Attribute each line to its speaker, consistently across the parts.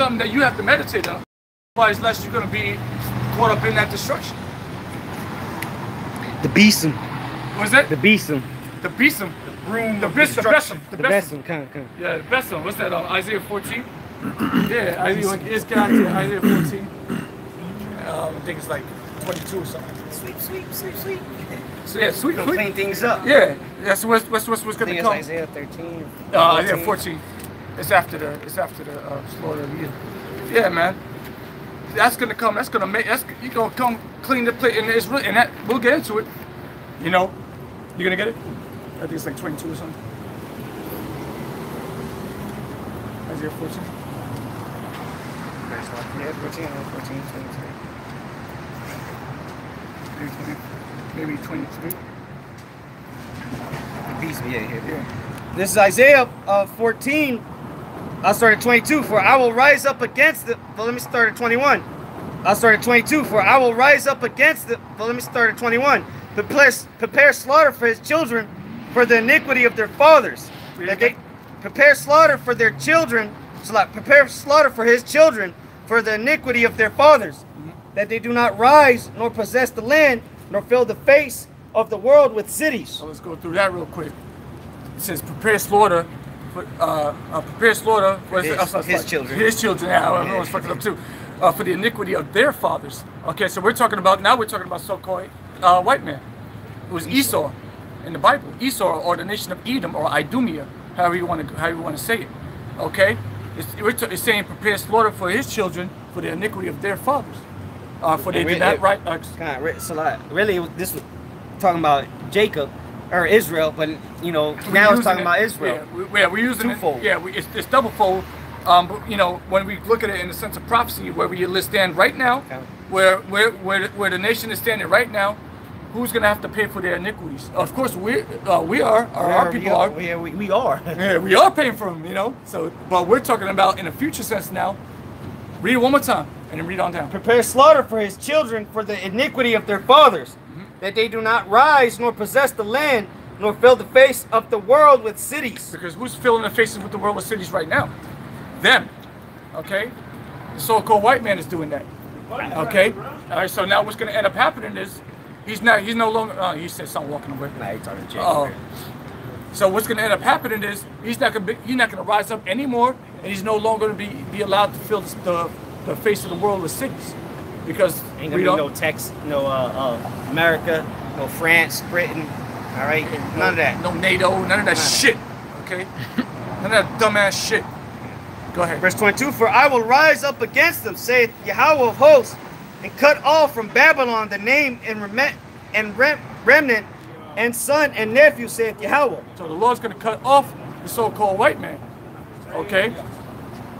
Speaker 1: something that you have to meditate on. Otherwise, lest you're going to be caught up in that destruction.
Speaker 2: The besom.
Speaker 1: What's that?
Speaker 2: The besom.
Speaker 1: The besom.
Speaker 3: The broom.
Speaker 1: The besom.
Speaker 2: The besom. Come.
Speaker 1: Yeah, the besom. What's that? Isaiah 14. Yeah, it's got to Isaiah 14. I think it's like 22 or something.
Speaker 2: Sweet.
Speaker 1: So yeah, sweet.
Speaker 2: Clean things up.
Speaker 1: Yeah, that's what's going to come.
Speaker 2: Isaiah 13.
Speaker 1: Isaiah 14. It's after the slaughter of Edom. Yeah, man. That's gonna come. That's gonna make. You gonna come clean the plate, and it's really, and that we'll get into it. You know, you gonna get it? I think it's like 22 or something. Isaiah 14.
Speaker 2: Yeah, 14, 22.
Speaker 1: Maybe 23.
Speaker 2: Yeah. This is Isaiah 14. I'll start at 22. For I will rise up against the. Well, let me start at 21. I'll start at 22. For I will rise up against the. Well, let me start at 21. Prepare slaughter for his children, for the iniquity of their fathers. That they prepare slaughter for their children. Prepare slaughter for his children, for the iniquity of their fathers, that they do not rise nor possess the land, nor fill the face of the world with cities.
Speaker 1: So let's go through that real quick. It says prepare slaughter. Prepare slaughter for
Speaker 2: his children.
Speaker 1: His children. Yeah, I almost fucked it up too. For the iniquity of their fathers. Okay, so we're talking about so-called white man. It was Esau in the Bible. Esau, or the nation of Edom, or Idumea, however you want to say it. Okay, it's saying prepare slaughter for his children for the iniquity of their fathers. For they did not right.
Speaker 2: Really, this was talking about Jacob. Or Israel, but you know, now it's talking about Israel.
Speaker 1: Yeah, we're using
Speaker 2: twofold.
Speaker 1: It's double fold. But you know, when we look at it in the sense of prophecy, where we stand right now, where the nation is standing right now, who's going to have to pay for their iniquities? Of course, we are. Our people are.
Speaker 2: Yeah, we are.
Speaker 1: Yeah, we are paying for them. You know. So, but we're talking about in a future sense now. Read it one more time and then read on down.
Speaker 2: Prepare slaughter for his children, for the iniquity of their fathers. That they do not rise nor possess the land, nor fill the face of the world with cities.
Speaker 1: Because who's filling the faces with the world with cities right now? Them. Okay? The so-called white man is doing that. Okay? All right, so now what's going to end up happening is he's no longer, he said something walking away.
Speaker 2: Nah, he's talking to Jake.
Speaker 1: So what's going to end up happening is he's not going to rise up anymore, and he's no longer going to be allowed to fill the face of the world with cities. Because
Speaker 2: ain't gonna be no Texas, no America, no France, Britain, all right, none of that.
Speaker 1: No NATO, none of that shit. Okay, none of that dumbass shit. Go ahead.
Speaker 2: Verse 22. For I will rise up against them, saith Yahweh of hosts, and cut off from Babylon the name and remnant, and son and nephew, saith Yahweh.
Speaker 1: So the Lord's gonna cut off the so-called white man. Okay,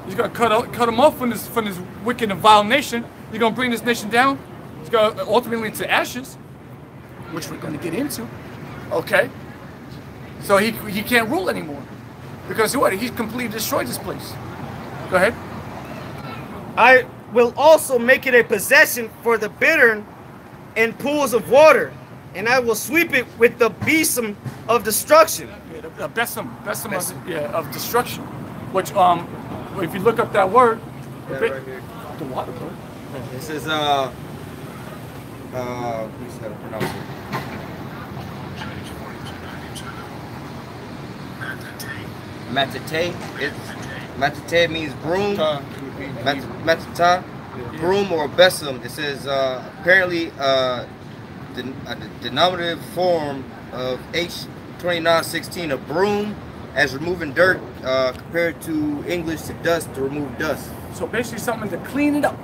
Speaker 1: he's gonna cut him off from this wicked and vile nation. He's going to bring this nation down. He's going to ultimately to ashes, which we're going to get into. Okay? So he can't rule anymore. Because what? He's completely destroyed this place. Go ahead.
Speaker 2: I will also make it a possession for the bittern and pools of water, and I will sweep it with the besom of destruction.
Speaker 1: Yeah, the besom of destruction. Which, if you look up that word,
Speaker 3: right here.
Speaker 1: The water, bro.
Speaker 3: This is how to pronounce it. Matete. Matete means broom. Matata, broom or besom. It says apparently the denominative form of H2916, a broom, as removing dirt compared to English to dust, to remove dust.
Speaker 1: So basically something to clean it up.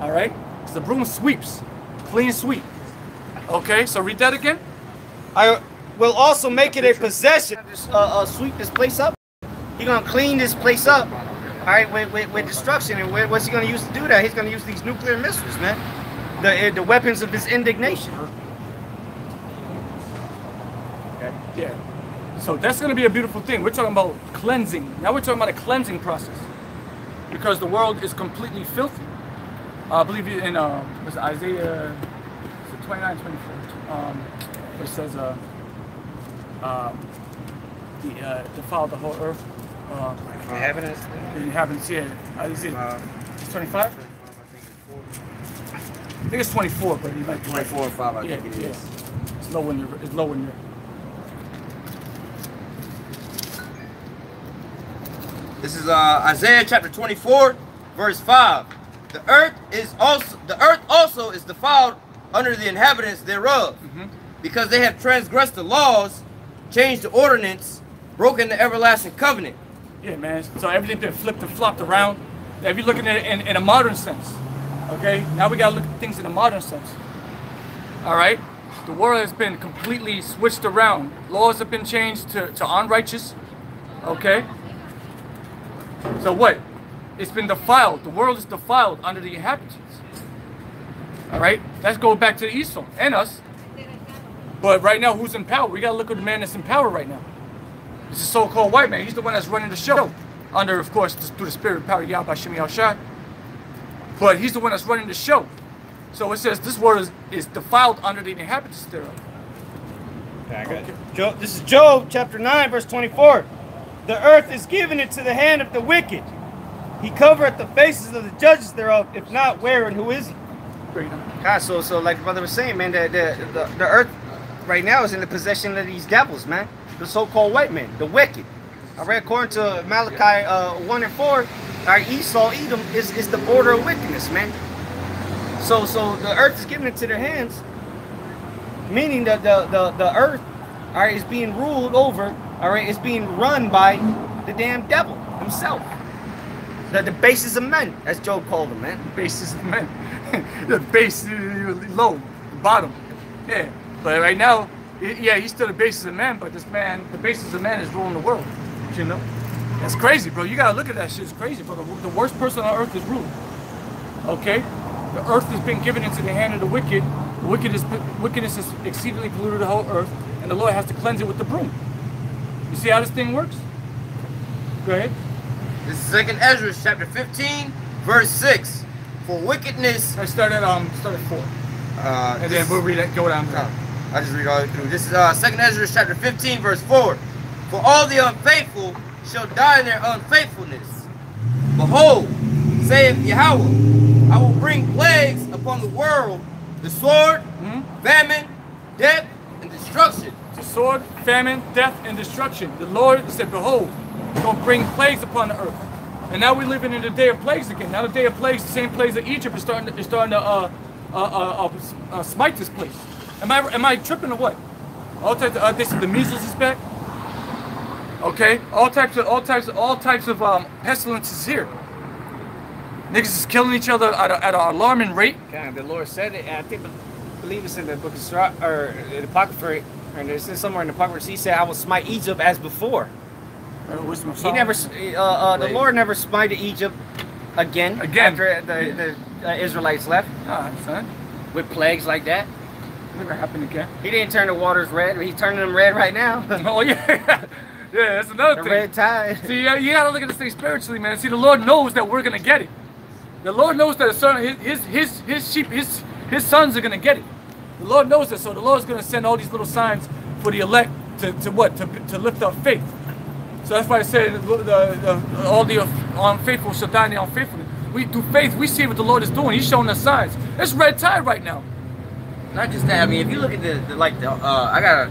Speaker 1: All right, because the broom sweeps, clean sweep. Okay, so read that again.
Speaker 2: I will also make it a possession. Sweep this place up. He's gonna clean this place up. All right, with destruction. And what's he gonna use to do that? He's gonna use these nuclear missiles, man. The weapons of his indignation.
Speaker 1: Okay. Yeah. So that's gonna be a beautiful thing. We're talking about cleansing. Now we're talking about a cleansing process, because the world is completely filthy. I believe in was Isaiah 29, 24. It says defile the whole earth.
Speaker 2: Inhabitants.
Speaker 1: Inhabitants, yeah. Is it 25? I think it's 24, but he might be
Speaker 3: 24 and 5, I
Speaker 1: yeah,
Speaker 3: think it is.
Speaker 1: It's low in there. It's low in there.
Speaker 3: This is Isaiah chapter 24, verse 5. The earth also is defiled under the inhabitants thereof, because they have transgressed the laws, changed the ordinance, broken the everlasting covenant.
Speaker 1: Yeah, man. So everything's been flipped and flopped around. If you're looking at it in a modern sense, okay? Now we gotta look at things in a modern sense. All right? The world has been completely switched around. Laws have been changed to unrighteous, okay? So what? It's been defiled. The world is defiled under the inhabitants. All right? Let's go back to Esau and us. But right now, who's in power? We got to look at the man that's in power right now. It's a so-called white man. He's the one that's running the show. Under, of course, through the spirit of power, Yahweh Shem Yahushua. But he's the one that's running the show. So it says this world is defiled under the inhabitants thereof.
Speaker 2: Yeah, I got it. This is Job chapter 9, verse 24. The earth is given into the hand of the wicked. He covereth the faces of the judges thereof. If not, where and who is he? God, so like brother was saying, man, the earth right now is in the possession of these devils, man. The so-called white men, the wicked. All right, according to Malachi 1 and 4, our Esau, Edom, is the border of wickedness, man. So the earth is given into their hands, meaning that the earth, all right, is being ruled over, all right, is being run by the damn devil himself. The bases of men, as Job called them, man.
Speaker 1: Bases of men. The base is low, the bottom. Yeah. But right now, yeah, he's still the basis of man, but this man, the basis of man is ruling the world. You know? That's crazy, bro. You gotta look at that shit. It's crazy, bro. The worst person on earth is ruled. Okay? The earth has been given into the hand of the wicked. Wickedness has exceedingly polluted the whole earth, and the Lord has to cleanse it with the broom. You see how this thing works? Go ahead.
Speaker 3: This is 2nd Ezra chapter 15, verse 6. For wickedness.
Speaker 1: I start at 4. And then we'll read it, go down there.
Speaker 3: I just read all the way through. This is 2nd Ezra chapter 15, verse 4. For all the unfaithful shall die in their unfaithfulness. Behold, saith Yahweh, I will bring plagues upon the world, the sword, famine, death, and destruction.
Speaker 1: The sword, famine, death, and destruction. The Lord said, behold, he's going to bring plagues upon the earth. And now we're living in the day of plagues again. Now the day of plagues, the same plagues that Egypt is starting to smite this place. Am I tripping or what? All types of, this is the measles is back. Okay, all types of pestilences here. Niggas is killing each other at an alarming rate.
Speaker 2: God, the Lord said it. And I believe it's in the book of Sirach, or the Apocrypha, and it's somewhere in the Apocrypha. He said, "I will smite Egypt as before." He never, the Lord never smited Egypt again. After the Israelites left.
Speaker 1: Son.
Speaker 2: With plagues like that.
Speaker 1: Never happened again.
Speaker 2: He didn't turn the waters red. He's turning them red right now.
Speaker 1: Oh yeah. Yeah, that's another thing.
Speaker 2: The red tide.
Speaker 1: See, you gotta look at this thing spiritually, man. See, the Lord knows that we're gonna get it. The Lord knows that his sheep, his sons are gonna get it. The Lord knows that, so the Lord's gonna send all these little signs for the elect to lift up faith. So that's why I said all the unfaithful shall die in the unfaithfulness. We do faith. We see what the Lord is doing. He's showing us signs. It's red tide right now.
Speaker 3: Not just that. I mean, if you look at I got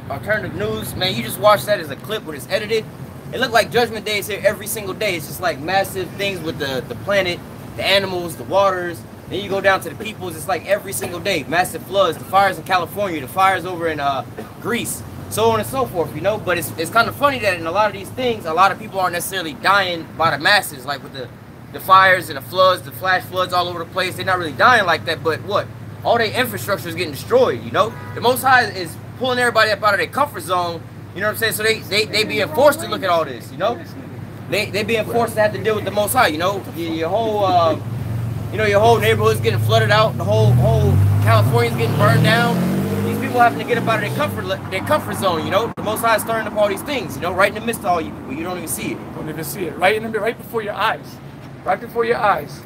Speaker 3: alternative news, man. You just watch that as a clip when it's edited. It looked like Judgment Day is here every single day. It's just like massive things with the planet, the animals, the waters. Then you go down to the peoples. It's like every single day, massive floods, the fires in California, the fires over in Greece, so on and so forth. You know, but it's kind of funny that in a lot of these things, a lot of people aren't necessarily dying by the masses, like with the fires and the floods, the flash floods all over the place. They're not really dying like that. But what? All their infrastructure is getting destroyed, you know? The Most High is pulling everybody up out of their comfort zone, you know what I'm saying? So they being forced to look at all this, you know? They being forced to have to deal with the Most High, you know? Your whole, your whole neighborhood's getting flooded out, the whole California's getting burned down. These people having to get up out of their comfort zone, you know? The Most High is stirring up all these things, you know? Right in the midst of all you people, you don't even see it.
Speaker 1: Don't even see it. Right before your eyes. Right before your eyes.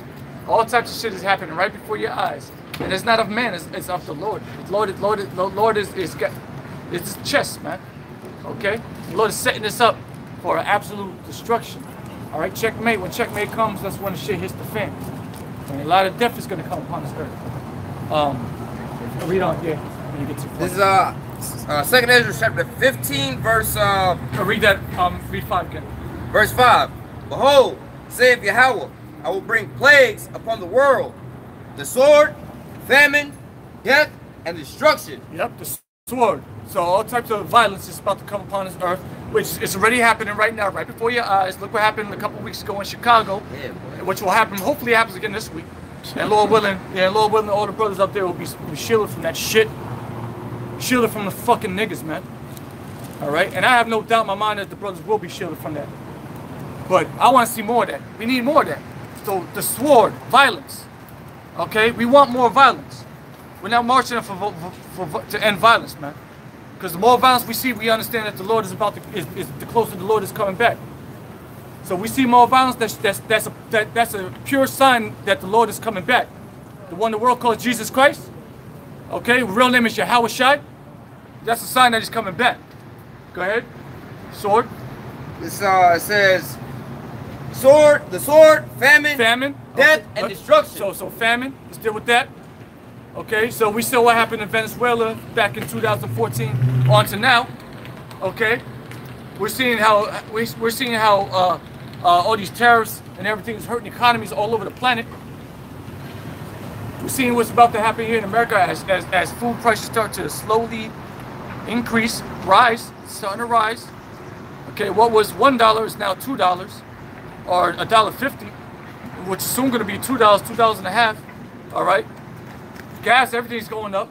Speaker 1: All types of shit is happening right before your eyes. And it's not of man, it's of the Lord. The Lord is his chest, man. Okay? The Lord is setting this up for absolute destruction. All right, checkmate. When checkmate comes, that's when the shit hits the fan. And a lot of death is going to come upon this earth. Read on, yeah. When you get to
Speaker 3: This is 2 Ezra chapter 15, verse.
Speaker 1: read that. Read 5 again.
Speaker 3: Verse 5. Behold, saith Yahweh, I will bring plagues upon the world, the sword, famine, death, and destruction.
Speaker 1: Yep, the sword. So all types of violence is about to come upon this earth, which is already happening right now, right before your eyes. Look what happened a couple weeks ago in Chicago, which will happen. Hopefully, it happens again this week. And Lord willing, all the brothers up there will be shielded from that shit, shielded from the fucking niggas, man. All right, and I have no doubt in my mind that the brothers will be shielded from that. But I want to see more of that. We need more of that. So the sword, violence. Okay, we want more violence. We're not marching to end violence, man. Because the more violence we see, we understand that the Lord is about to, the closer the Lord is coming back. So we see more violence. That's a pure sign that the Lord is coming back. The one the world calls Jesus Christ. Okay, real name is Yahweh Shai. That's a sign that he's coming back. Go ahead. Sword.
Speaker 3: This it says the sword, famine, death, and destruction.
Speaker 1: So famine. Let's deal with that. Okay, so we saw what happened in Venezuela back in 2014 on to now. Okay, we're seeing how all these tariffs and everything is hurting economies all over the planet. We're seeing what's about to happen here in America as food prices start to slowly increase, rise, starting to rise. Okay, what was $1 is now $2 or $1.50, which is soon going to be $2, $2.50. All right. Gas, everything's going up.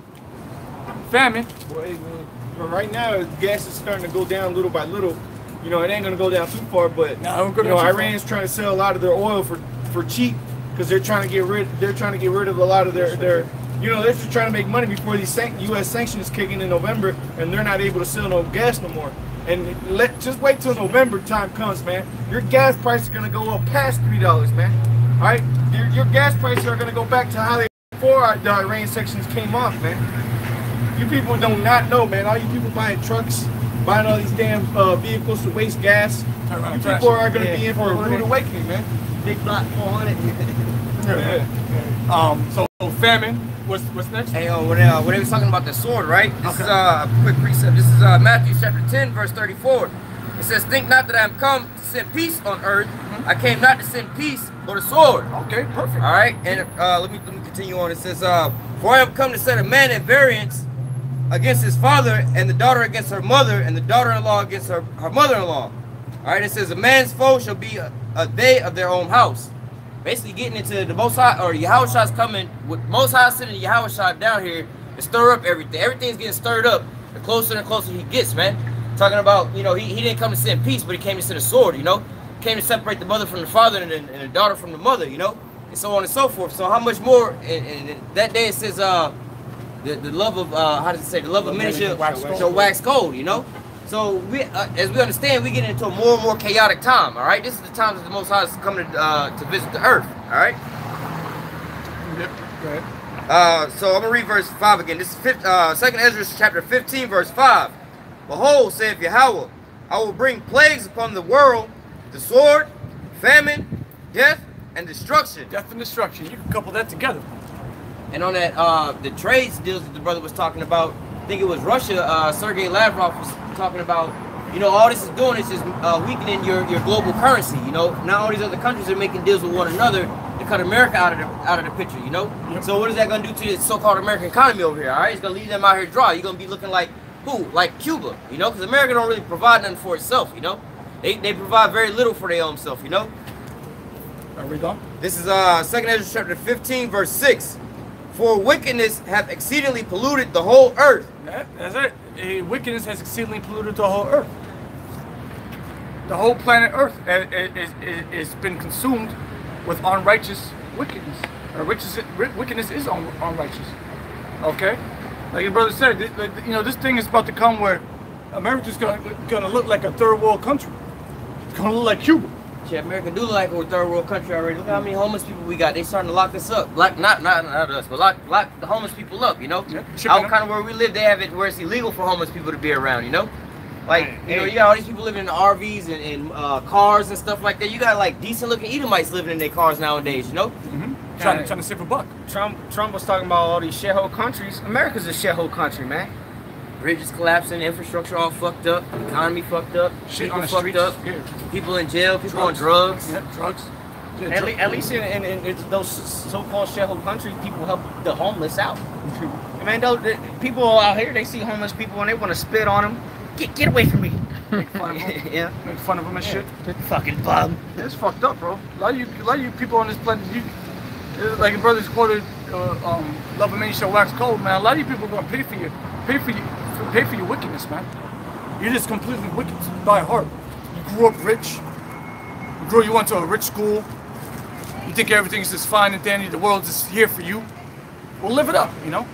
Speaker 1: Famine.
Speaker 4: Well, right now, gas is starting to go down little by little. You know, it ain't gonna go down too far, but Iran's trying to sell a lot of their oil for cheap because they're trying to get rid of a lot of their they're just trying to make money before these U.S. sanctions kick in November, and they're not able to sell no gas no more. And just wait till November time comes, man. Your gas prices are gonna go up past $3, man. All right, your gas prices are gonna go back to how they before the Iran sanctions came off, man. You people do not know, man. All you people buying trucks, buying all these damn vehicles to waste gas. You people are going to be in for a rude awakening, man.
Speaker 2: Big block 400.
Speaker 1: So famine. What's next?
Speaker 3: Hey, when they was talking about the sword, right? This is a quick precept. This is Matthew chapter 10, verse 34. It says, "Think not that I am come to send peace on earth. I came not to send peace, but a sword."
Speaker 1: Okay, perfect.
Speaker 3: All right, and let me continue on. It says, "For I am come to set a man at variance against his father, and the daughter against her mother, and the daughter-in-law against her mother-in-law." All right, it says, "A man's foe shall be a they of their own house." Basically, getting into the Most High, or Yahweh Shai's coming with Most High sending Yahweh Shai down here to stir up everything. Everything's getting stirred up the closer and closer he gets, man. Talking about, he didn't come to send peace, but he came to send a sword, Came to separate the mother from the father and the daughter from the mother, and so on and so forth. So how much more, and that day it says, the love of, how does it say, the love of many shall wax cold, So we, as we understand, we get into a more and more chaotic time, all right? This is the time that the Most High is coming to visit the earth, all right?
Speaker 1: Yep, go ahead.
Speaker 3: So I'm going to read verse 5 again. This is 2 Ezra chapter 15, verse 5. "Behold, saith Yahweh, I will bring plagues upon the world, the sword, famine, death, and destruction."
Speaker 1: Death and destruction. You can couple that together.
Speaker 3: And on that, the trade deals that the brother was talking about, I think it was Russia, Sergei Lavrov was talking about, all this is doing is just weakening your global currency, Now all these other countries are making deals with one another to cut America out of the picture,
Speaker 1: Yep.
Speaker 3: So what is that going to do to the so-called American economy over here, all right? It's going to leave them out here dry. You're going to be looking like who? Like Cuba, because America don't really provide nothing for itself, They provide very little for their own self,
Speaker 1: Are we done?
Speaker 3: This is 2 Ezra chapter 15, verse 6. "For wickedness hath exceedingly polluted the whole earth."
Speaker 1: That's it. Wickedness has exceedingly polluted the whole earth. The whole planet Earth is been consumed with unrighteous wickedness. Wickedness is unrighteous. Okay? Like your brother said, this thing is about to come where America's gonna look like a third world country. It's gonna look like Cuba.
Speaker 3: Yeah, America do look like we're a third world country already. Look how many homeless people we got. They starting to lock us up. Not us, but lock the homeless people up,
Speaker 1: Yeah,
Speaker 3: Out kind of where we live, they have it where it's illegal for homeless people to be around, Like, you know, you got all these people living in RVs and cars and stuff like that. You got like decent looking Edomites living in their cars nowadays, you know?
Speaker 1: Trying to save a buck.
Speaker 2: Trump was talking about all these shithole countries. America's a shithole country, man.
Speaker 3: Bridges collapsing, infrastructure all fucked up, economy fucked up,
Speaker 1: Shit
Speaker 3: people
Speaker 1: on the
Speaker 3: fucked
Speaker 1: streets.
Speaker 3: up,
Speaker 1: Yeah.
Speaker 3: people in jail, people on drugs.
Speaker 1: Yeah, drugs. Yeah,
Speaker 2: At least in those so-called shithole countries, people help the homeless out. And man, people out here, they see homeless people and they want to spit on them. Get away from me.
Speaker 1: Make fun of them.
Speaker 2: Yeah.
Speaker 1: Make fun of them and shit.
Speaker 2: Fucking bum.
Speaker 1: It's fucked up, bro. A lot of you people on this planet, like your brother's quoted, "Love a man shall wax cold." Man, a lot of you people are gonna pay for your wickedness, man. You're just completely wicked by heart. You grew up rich. You went to a rich school. You think everything's just fine and dandy. The world's just here for you. Well, live it up, you know.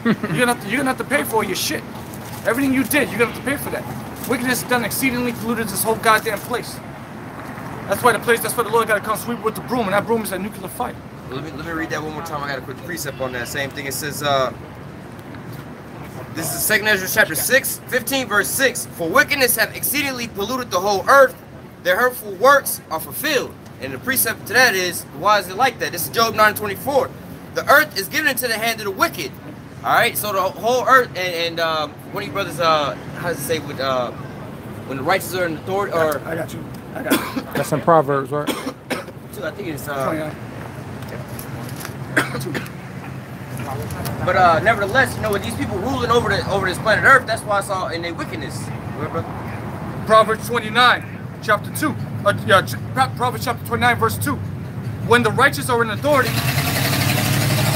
Speaker 1: You're gonna have to pay for all your shit. Everything you did, you're gonna have to pay for that. Wickedness done exceedingly polluted this whole goddamn place. That's why the Lord gotta come sweep with the broom, and that broom is a nuclear fight.
Speaker 3: Let me read that one more time. I got a quick precept on that same thing. It says, this is 2 Ezra chapter 15 verse 6. For wickedness have exceedingly polluted the whole earth, their hurtful works are fulfilled. And the precept to that is, why is it like that? This is Job 9:24. The earth is given into the hand of the wicked. Alright, so the whole earth, and one of you brothers, how does it say, with when the righteous are in authority, or...
Speaker 1: I got you.
Speaker 5: That's in Proverbs, right?
Speaker 3: I think it's...
Speaker 1: 29.
Speaker 3: But nevertheless, you know, with these people ruling over this planet Earth, that's why it's all in their wickedness. Remember?
Speaker 1: Proverbs 29, chapter 2. Proverbs chapter 29, verse 2. When the righteous are in authority,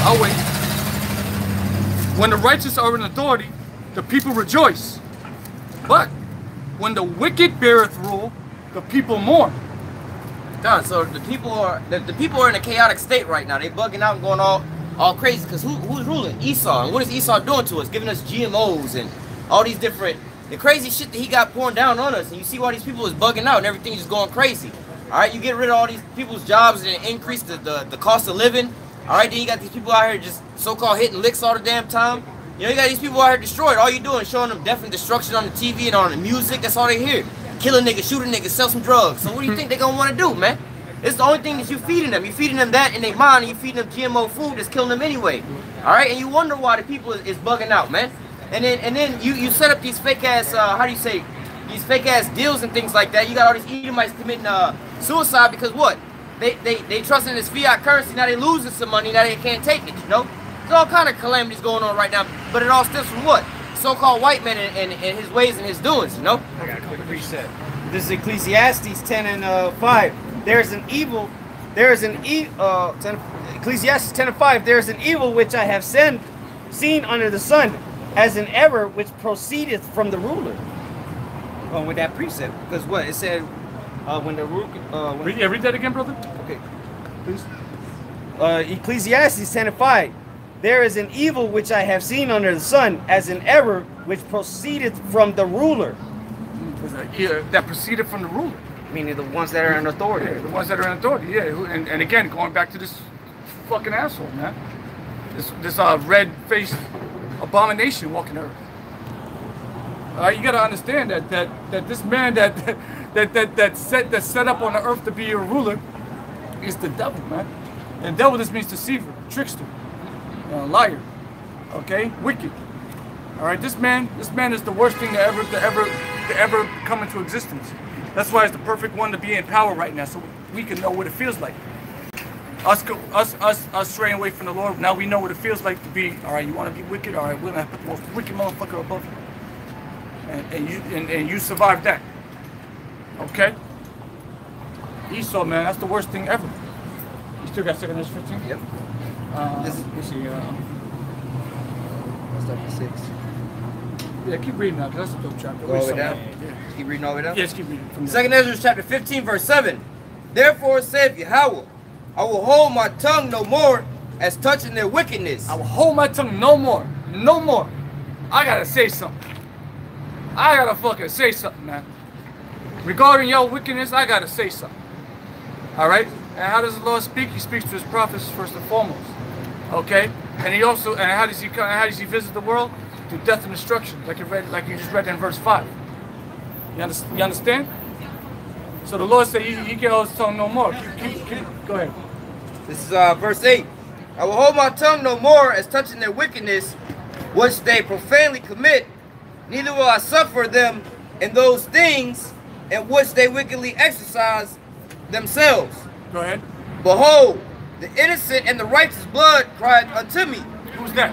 Speaker 1: I'll wait. When the righteous are in authority, the people rejoice. But when the wicked beareth rule, the people mourn.
Speaker 3: Done. So the people are in a chaotic state right now. They bugging out and going all crazy because who's ruling? Esau. And what is Esau doing to us? Giving us GMOs and all these different the crazy shit that he got pouring down on us. And you see why these people is bugging out and everything's just going crazy. All right, you get rid of all these people's jobs and increase the cost of living. All right, then you got these people out here just so-called hitting licks all the damn time. You know, you got these people out here destroyed. All you doing is showing them death and destruction on the TV and on the music. That's all they hear. Kill a nigga, shoot a nigga, sell some drugs. So what do you think they gonna want to do, man? It's the only thing that you feeding them. You feeding them that in their mind, and you feeding them GMO food that's killing them anyway. All right, and you wonder why the people is bugging out, man. And then you set up these fake ass how do you say, these fake ass deals and things like that. You got all these Edomites committing suicide because what? They trust in this fiat currency. Now they losing some money. Now they can't take it. You know, there's all kind of calamities going on right now. But it all stems from what? So-called white man and his ways and his doings. You know.
Speaker 2: I got a quick reset. This is Ecclesiastes 10 and 5. Ecclesiastes 10 and 5. There is an evil which I have seen under the sun, as an error which proceedeth from the ruler. With that precept, because what it said when the
Speaker 1: read that again, brother.
Speaker 2: Okay,
Speaker 1: Please.
Speaker 2: Ecclesiastes 10 and 5. There is an evil which I have seen under the sun, as an error which proceedeth from the ruler.
Speaker 1: That proceeded from the ruler.
Speaker 2: Meaning the ones that are in authority.
Speaker 1: Yeah, the ones that are in authority, yeah. And again, going back to this fucking asshole, man. This red-faced abomination walking earth. You gotta understand that this man that's set up on the earth to be your ruler is the devil, man. And devil just means deceiver, trickster, liar, okay, wicked. All right, this man is the worst thing to ever come into existence. That's why it's the perfect one to be in power right now, so we can know what it feels like. Us straying away from the Lord. Now we know what it feels like to be. All right, you want to be wicked? All right, we're gonna put the most wicked motherfucker above you, and you survived that. Okay. Esau, man, that's the worst thing ever. You still got 2 Ezra 15?
Speaker 3: Yep.
Speaker 1: Let's see.
Speaker 3: What's up to 6?
Speaker 1: Yeah, keep reading now, because that's a dope chapter.
Speaker 3: Go all the way down? Yeah. Keep reading all the way down?
Speaker 1: Yes, keep reading.
Speaker 3: 2 Ezra chapter 15, verse 7. Therefore saith Yahweh, I will hold my tongue no more as touching their wickedness.
Speaker 1: I will hold my tongue no more. No more. I gotta say something. I gotta fucking say something, man. Regarding your wickedness, I gotta say something. Alright? And how does the Lord speak? He speaks to his prophets first and foremost. Okay? And he also, and how does he visit the world? Through death and destruction, like you just read in verse 5. You understand? So the Lord said he can hold his tongue no more. Go ahead.
Speaker 3: This is verse 8. I will hold my tongue no more as touching their wickedness, which they profanely commit, neither will I suffer them in those things in which they wickedly exercise themselves.
Speaker 1: Go ahead.
Speaker 3: Behold, the innocent and the righteous blood cried unto me.
Speaker 1: Who's that?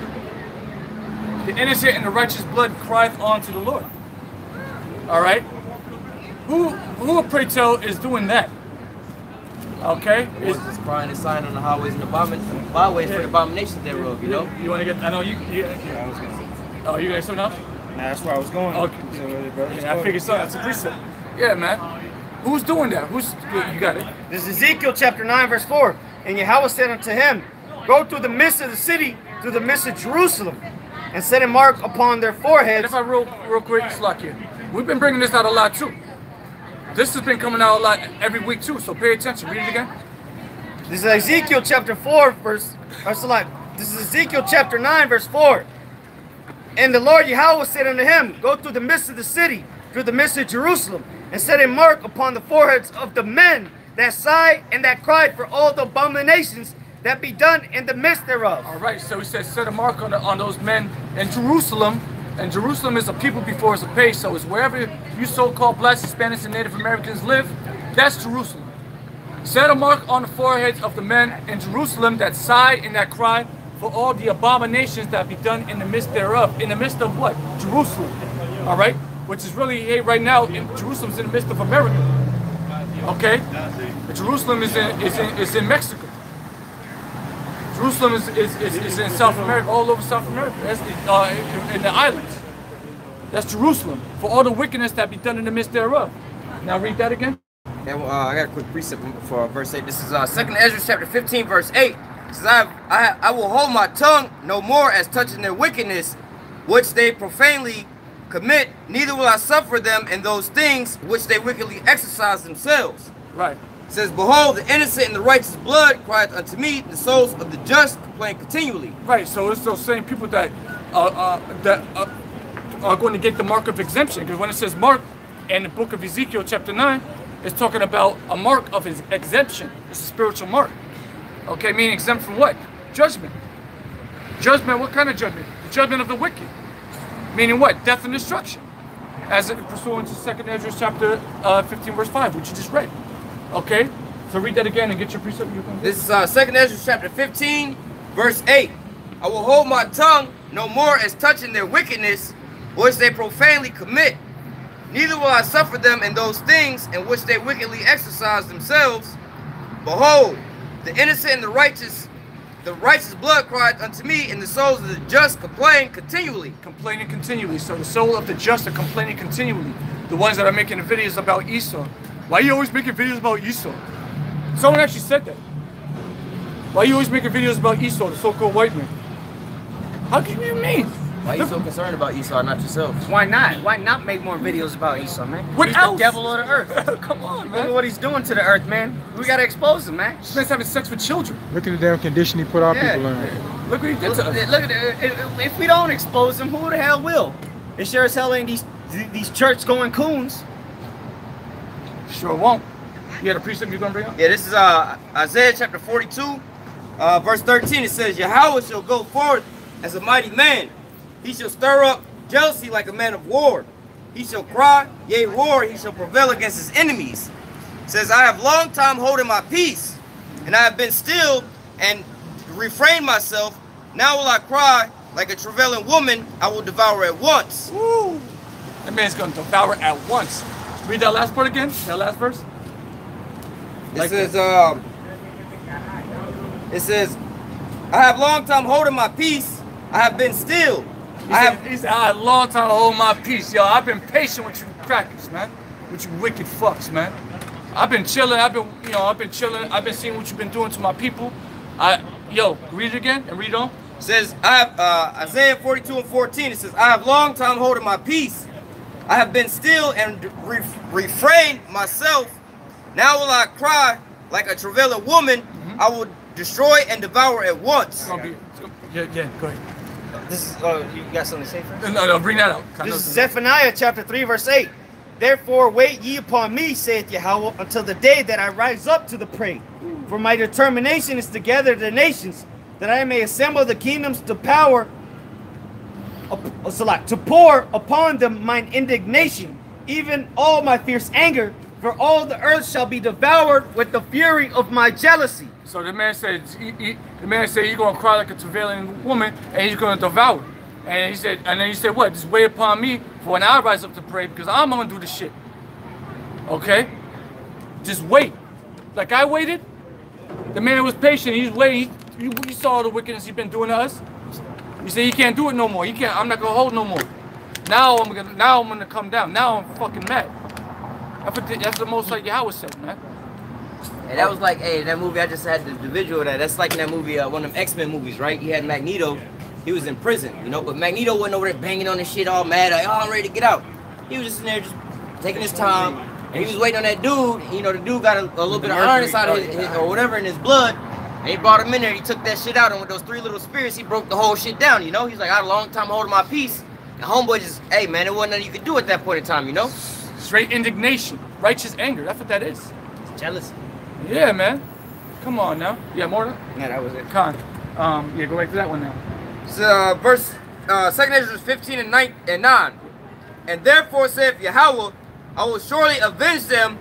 Speaker 1: The innocent and the righteous blood crieth unto the Lord. All right. Who pray tell is doing that? Okay.
Speaker 3: It's crying a sign on the highways and the byways for the abominations thereof. You know.
Speaker 1: You want to get? I know you.
Speaker 2: I was gonna say.
Speaker 1: Oh, you got something else?
Speaker 2: Nah, that's where I was going.
Speaker 1: Okay. Yeah, I figured so. That's a precept. Yeah, man. Who's doing that? You got it?
Speaker 2: This is Ezekiel chapter 9, verse 4. And Yahweh said unto him, go through the midst of the city, through the midst of Jerusalem, and set a mark upon their foreheads.
Speaker 1: If I real quick, slack here. We've been bringing this out a lot too. This has been coming out a lot every week too. So pay attention. Read it again.
Speaker 2: This is Ezekiel chapter 4, verse. This is Ezekiel chapter 9, verse 4. And the Lord Yahweh said unto him, go through the midst of the city, through the midst of Jerusalem, and set a mark upon the foreheads of the men that sigh and that cried for all the abominations that be done in the midst thereof.
Speaker 1: All right, so he says set a mark on those men in Jerusalem, and Jerusalem is a people before it's a place, so it's wherever you so-called blacks, Hispanics, and Native Americans live, that's Jerusalem. Set a mark on the foreheads of the men in Jerusalem that sigh and that cry for all the abominations that be done in the midst thereof. In the midst of what? Jerusalem. All right? Which is really, hey, right now, Jerusalem's in the midst of America. Okay? Jerusalem is in Mexico. Jerusalem is in South America, all over South America. That's in the islands. That's Jerusalem. For all the wickedness that be done in the midst thereof. Now read that again.
Speaker 3: And I got a quick precept for verse 8. This is 2nd Ezra chapter 15, verse 8. It says, I will hold my tongue no more as touching their wickedness, which they profanely commit, neither will I suffer them in those things which they wickedly exercise themselves.
Speaker 1: Right.
Speaker 3: It says, behold, the innocent and the righteous blood crieth unto me, the souls of the just complain continually.
Speaker 1: Right, so it's those same people that are going to get the mark of exemption. Because when it says mark in the book of Ezekiel chapter 9, it's talking about a mark of his exemption. It's a spiritual mark. Okay, meaning exempt from what? Judgment. Judgment, what kind of judgment? The judgment of the wicked. Meaning what? Death and destruction. As it pursuant to 2nd Ezra chapter 15 verse 5, which you just read. Okay? So read that again and get your precept.
Speaker 3: This is 2nd Ezra chapter 15 verse 8. I will hold my tongue no more as touching their wickedness, which they profanely commit. Neither will I suffer them in those things in which they wickedly exercise themselves. Behold, the innocent and the righteous blood cried unto me, and the souls of the just complain continually.
Speaker 1: Complaining continually. So the soul of the just are complaining continually. The ones that are making the videos about Esau. Why are you always making videos about Esau? Someone actually said that. Why are you always making videos about Esau, the so-called white man? How can you mean?
Speaker 3: Why are you so concerned about Esau, not yourself?
Speaker 2: Why not? Why not make more videos about Esau, man?
Speaker 1: What
Speaker 2: he's
Speaker 1: else?
Speaker 2: The devil of the earth.
Speaker 1: Come on, man.
Speaker 2: Look at what he's doing to the earth, man. We gotta expose him, man.
Speaker 1: This man's having sex with children.
Speaker 5: Look at the damn condition he put our people in.
Speaker 1: Look what he did to us.
Speaker 2: Look at if we don't expose him, who the hell will? It sure as hell ain't these church-going coons.
Speaker 1: Sure won't. You had a precept you're gonna bring up?
Speaker 3: Yeah, this is Isaiah chapter 42, verse 13. It says, Yahweh shall go forth as a mighty man. He shall stir up jealousy like a man of war. He shall cry, yea, roar. He shall prevail against his enemies. It says, I have long time holding my peace, and I have been still and refrained myself. Now will I cry like a travailing woman. I will devour at once.
Speaker 1: Woo! That man's gonna devour at once. Read that last part again. That last verse.
Speaker 3: It says, I have long time holding my peace. I have been still.
Speaker 1: I had a long time to hold my peace, yo. I've been patient with you crackers, man. With you wicked fucks, man. I've been chilling. I've been chilling. I've been seeing what you've been doing to my people. Yo, read it again and read on.
Speaker 3: It says, I have Isaiah 42 and 14. It says, I have long time holding my peace. I have been still and refrained myself. Now will I cry like a travailing woman. I will destroy and devour at once.
Speaker 1: Yeah, go ahead.
Speaker 2: This is, you got something to say first?
Speaker 1: No, bring that out.
Speaker 2: This is Zephaniah chapter 3, verse 8. Therefore wait ye upon me, saith Yahweh, until the day that I rise up to the prey. For my determination is to gather the nations, that I may assemble the kingdoms to power, to pour upon them mine indignation, even all my fierce anger, for all the earth shall be devoured with the fury of my jealousy.
Speaker 1: So the man said, you're gonna cry like a travailing woman, and he's gonna devour. And then he said, what? Just wait upon me for when I rise up to pray, because I'm gonna do the shit. Okay? Just wait. Like I waited. The man was patient. He's waiting. You saw the wickedness he's been doing to us. He said he can't do it no more. He can't. I'm not gonna hold no more. Now I'm gonna come down. Now I'm fucking mad. That's the most like Yahweh said, man.
Speaker 3: And that was like, hey, that movie I just had the visual of that. That's like in that movie, one of them X-Men movies, right? He had Magneto. He was in prison, you know, but Magneto wasn't over there banging on his shit all mad, like, oh, I'm ready to get out. He was just in there just taking his time, and he was waiting on that dude. You know, the dude got a little bit of iron inside of his or whatever in his blood, and he brought him in there. He took that shit out, and with those 3 little spears, he broke the whole shit down, you know? He's like, I had a long time holding my peace. And homeboy just, hey, man, there wasn't nothing you could do at that point in time, you know?
Speaker 1: Straight indignation, righteous anger. That's what that is.
Speaker 2: It's jealousy.
Speaker 1: Yeah, man. Come on now. Yeah, more?
Speaker 2: Yeah, that was it.
Speaker 1: Con. Yeah, go back to that one now.
Speaker 3: So, verse 2 Ezra 15 and 9. And therefore saith Yahweh, I will surely avenge them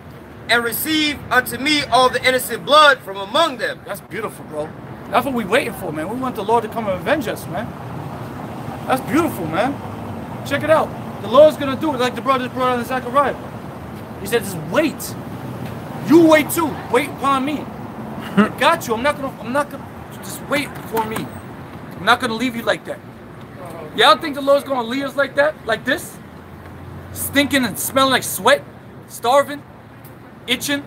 Speaker 3: and receive unto me all the innocent blood from among them.
Speaker 1: That's beautiful, bro. That's what we waiting for, man. We want the Lord to come and avenge us, man. That's beautiful, man. Check it out. The Lord's gonna do it like the brothers brought out in Zechariah. He said, just wait. You wait too. Wait upon me. I got you. I'm not gonna just wait for me. I'm not gonna leave you like that. Y'all think the Lord's gonna leave us like that? Like this? Stinking and smelling like sweat? Starving? Itching?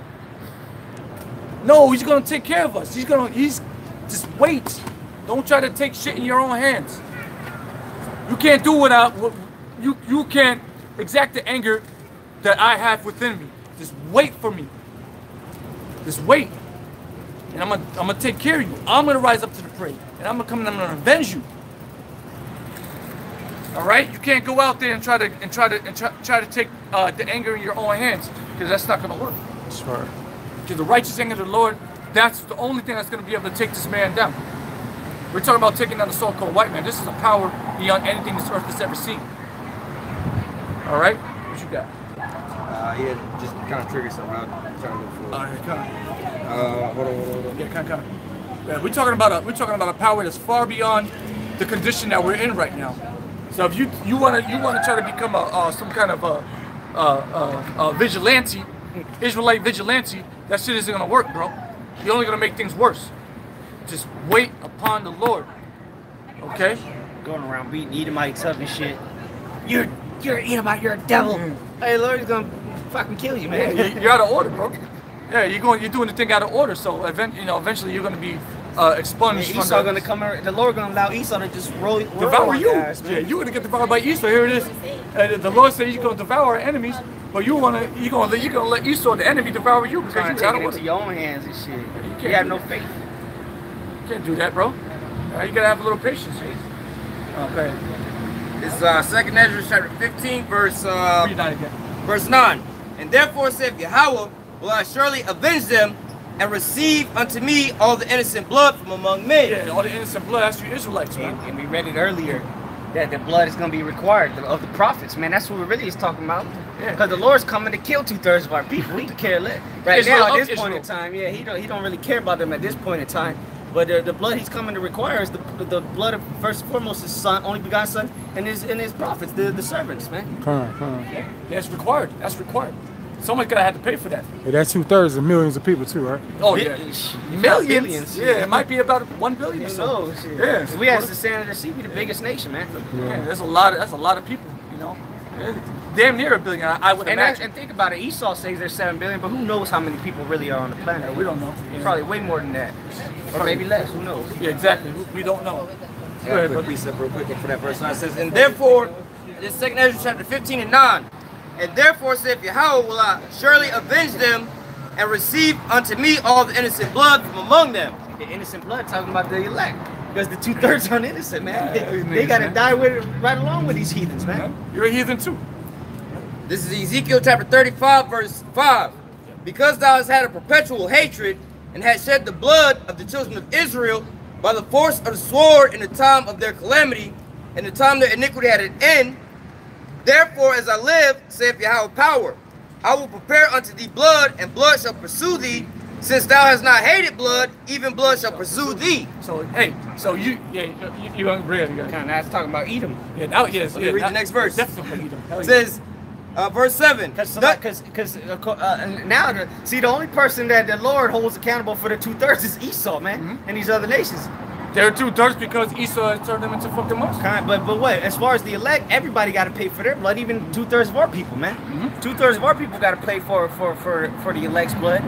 Speaker 1: No, he's gonna take care of us. He's just wait. Don't try to take shit in your own hands. You can't do without you can't exact the anger that I have within me. Just wait for me. Just wait. And I'm gonna take care of you. I'm gonna rise up to the prey. And I'm gonna come and I'm gonna avenge you. All right? You can't go out there and try to take the anger in your own hands, because that's not gonna work.
Speaker 5: That's right.
Speaker 1: Because the righteous anger of the Lord, that's the only thing that's gonna be able to take this man down. We're talking about taking down the so-called white man. This is a power beyond anything this earth has ever seen. All right? What you got?
Speaker 3: Yeah, just kind of trigger something. I'm trying to look for.
Speaker 1: All right, come on.
Speaker 3: Hold on.
Speaker 1: Yeah, come on. Yeah, we're talking about a power that's far beyond the condition that we're in right now. So if you wanna try to become some kind of a vigilante, Israelite vigilante, that shit isn't gonna work, bro. You're only gonna make things worse. Just wait upon the Lord. Okay?
Speaker 2: Going around beating Edomites up and shit. You're an Edomite, you're a devil. Hey, Lord's gonna fucking kill you, man.
Speaker 1: Yeah, you're out of order, bro. Yeah, you're doing the thing out of order. So eventually you're gonna be expunged.
Speaker 2: Yeah, Esau gonna come. The Lord gonna allow Esau to just roll
Speaker 1: devour you.
Speaker 2: Guys,
Speaker 1: yeah, you're gonna get devoured by Esau. Here it is. The Lord said you're gonna devour our enemies, but you're gonna let Esau, the enemy, devour you because
Speaker 2: you're
Speaker 1: out of order.
Speaker 2: Into your own hands and shit. You have no faith.
Speaker 1: You can't do that, bro. You gotta have a little patience. Okay.
Speaker 3: It's 2 Ezra chapter 15, verse 9. And therefore saith Yahweh, will I surely avenge them and receive unto me all the innocent blood from among men.
Speaker 1: Yeah, all the innocent blood, that's you Israelites, man.
Speaker 2: And we read it earlier that the blood is going to be required of the prophets, man. That's what we really is talking about. Yeah. Because the Lord's coming to kill 2/3 of our people. He could care less. Right Israel, now, at this point in time, yeah, he don't really care about them at this point in time. But the blood he's coming to require is the blood of, first and foremost, his son, only begotten son, and his prophets, the servants, man.
Speaker 1: Yeah, that's required. That's required. Someone's gonna have to pay for that.
Speaker 5: Yeah, that's 2/3 of millions of people too, right?
Speaker 1: Oh yeah, millions. Yeah, it might be about 1 billion or so.
Speaker 2: Yeah, we as the sand of the sea, we the biggest nation, man.
Speaker 1: Yeah, that's a lot of people. You know, damn near 1 billion. I would imagine.
Speaker 2: And think about it. Esau says there's 7 billion, but who knows how many people really are on the planet?
Speaker 1: Yeah, we don't know.
Speaker 2: Probably way more than that, or maybe less. Who knows?
Speaker 1: Yeah, exactly. We don't know.
Speaker 3: Go ahead, quick precept real quick for that verse. It says, and therefore, this 2 Ezra chapter 15 and 9. And therefore saith Yahweh, will I surely avenge them and receive unto me all the innocent blood from among them.
Speaker 2: The innocent blood talking about the elect. Because the 2/3 aren't innocent, man. They gotta die with right along with these heathens, man.
Speaker 1: You're a heathen too.
Speaker 3: This is Ezekiel chapter 35, verse 5. Because thou hast had a perpetual hatred, and hast shed the blood of the children of Israel by the force of the sword in the time of their calamity, and the time their iniquity had an end, therefore as I live, saith Yahweh power, I will prepare unto thee blood, and blood shall pursue thee. Since thou hast not hated blood, even blood shall pursue thee.
Speaker 1: So hey, so you agree?
Speaker 2: That's talking about Edom.
Speaker 1: Yeah, now yes.
Speaker 3: Let me read the next verse.
Speaker 1: Definitely Edom.
Speaker 3: It says, verse 7.
Speaker 2: Because now, see, the only person that the Lord holds accountable for the 2/3 is Esau, man, and these other nations.
Speaker 1: They're 2/3 because Esau turned them into fucking monsters.
Speaker 2: But what? As far as the elect, everybody got to pay for their blood. Even 2/3 of our people, man. 2/3 of our people got to pay for the elect's blood.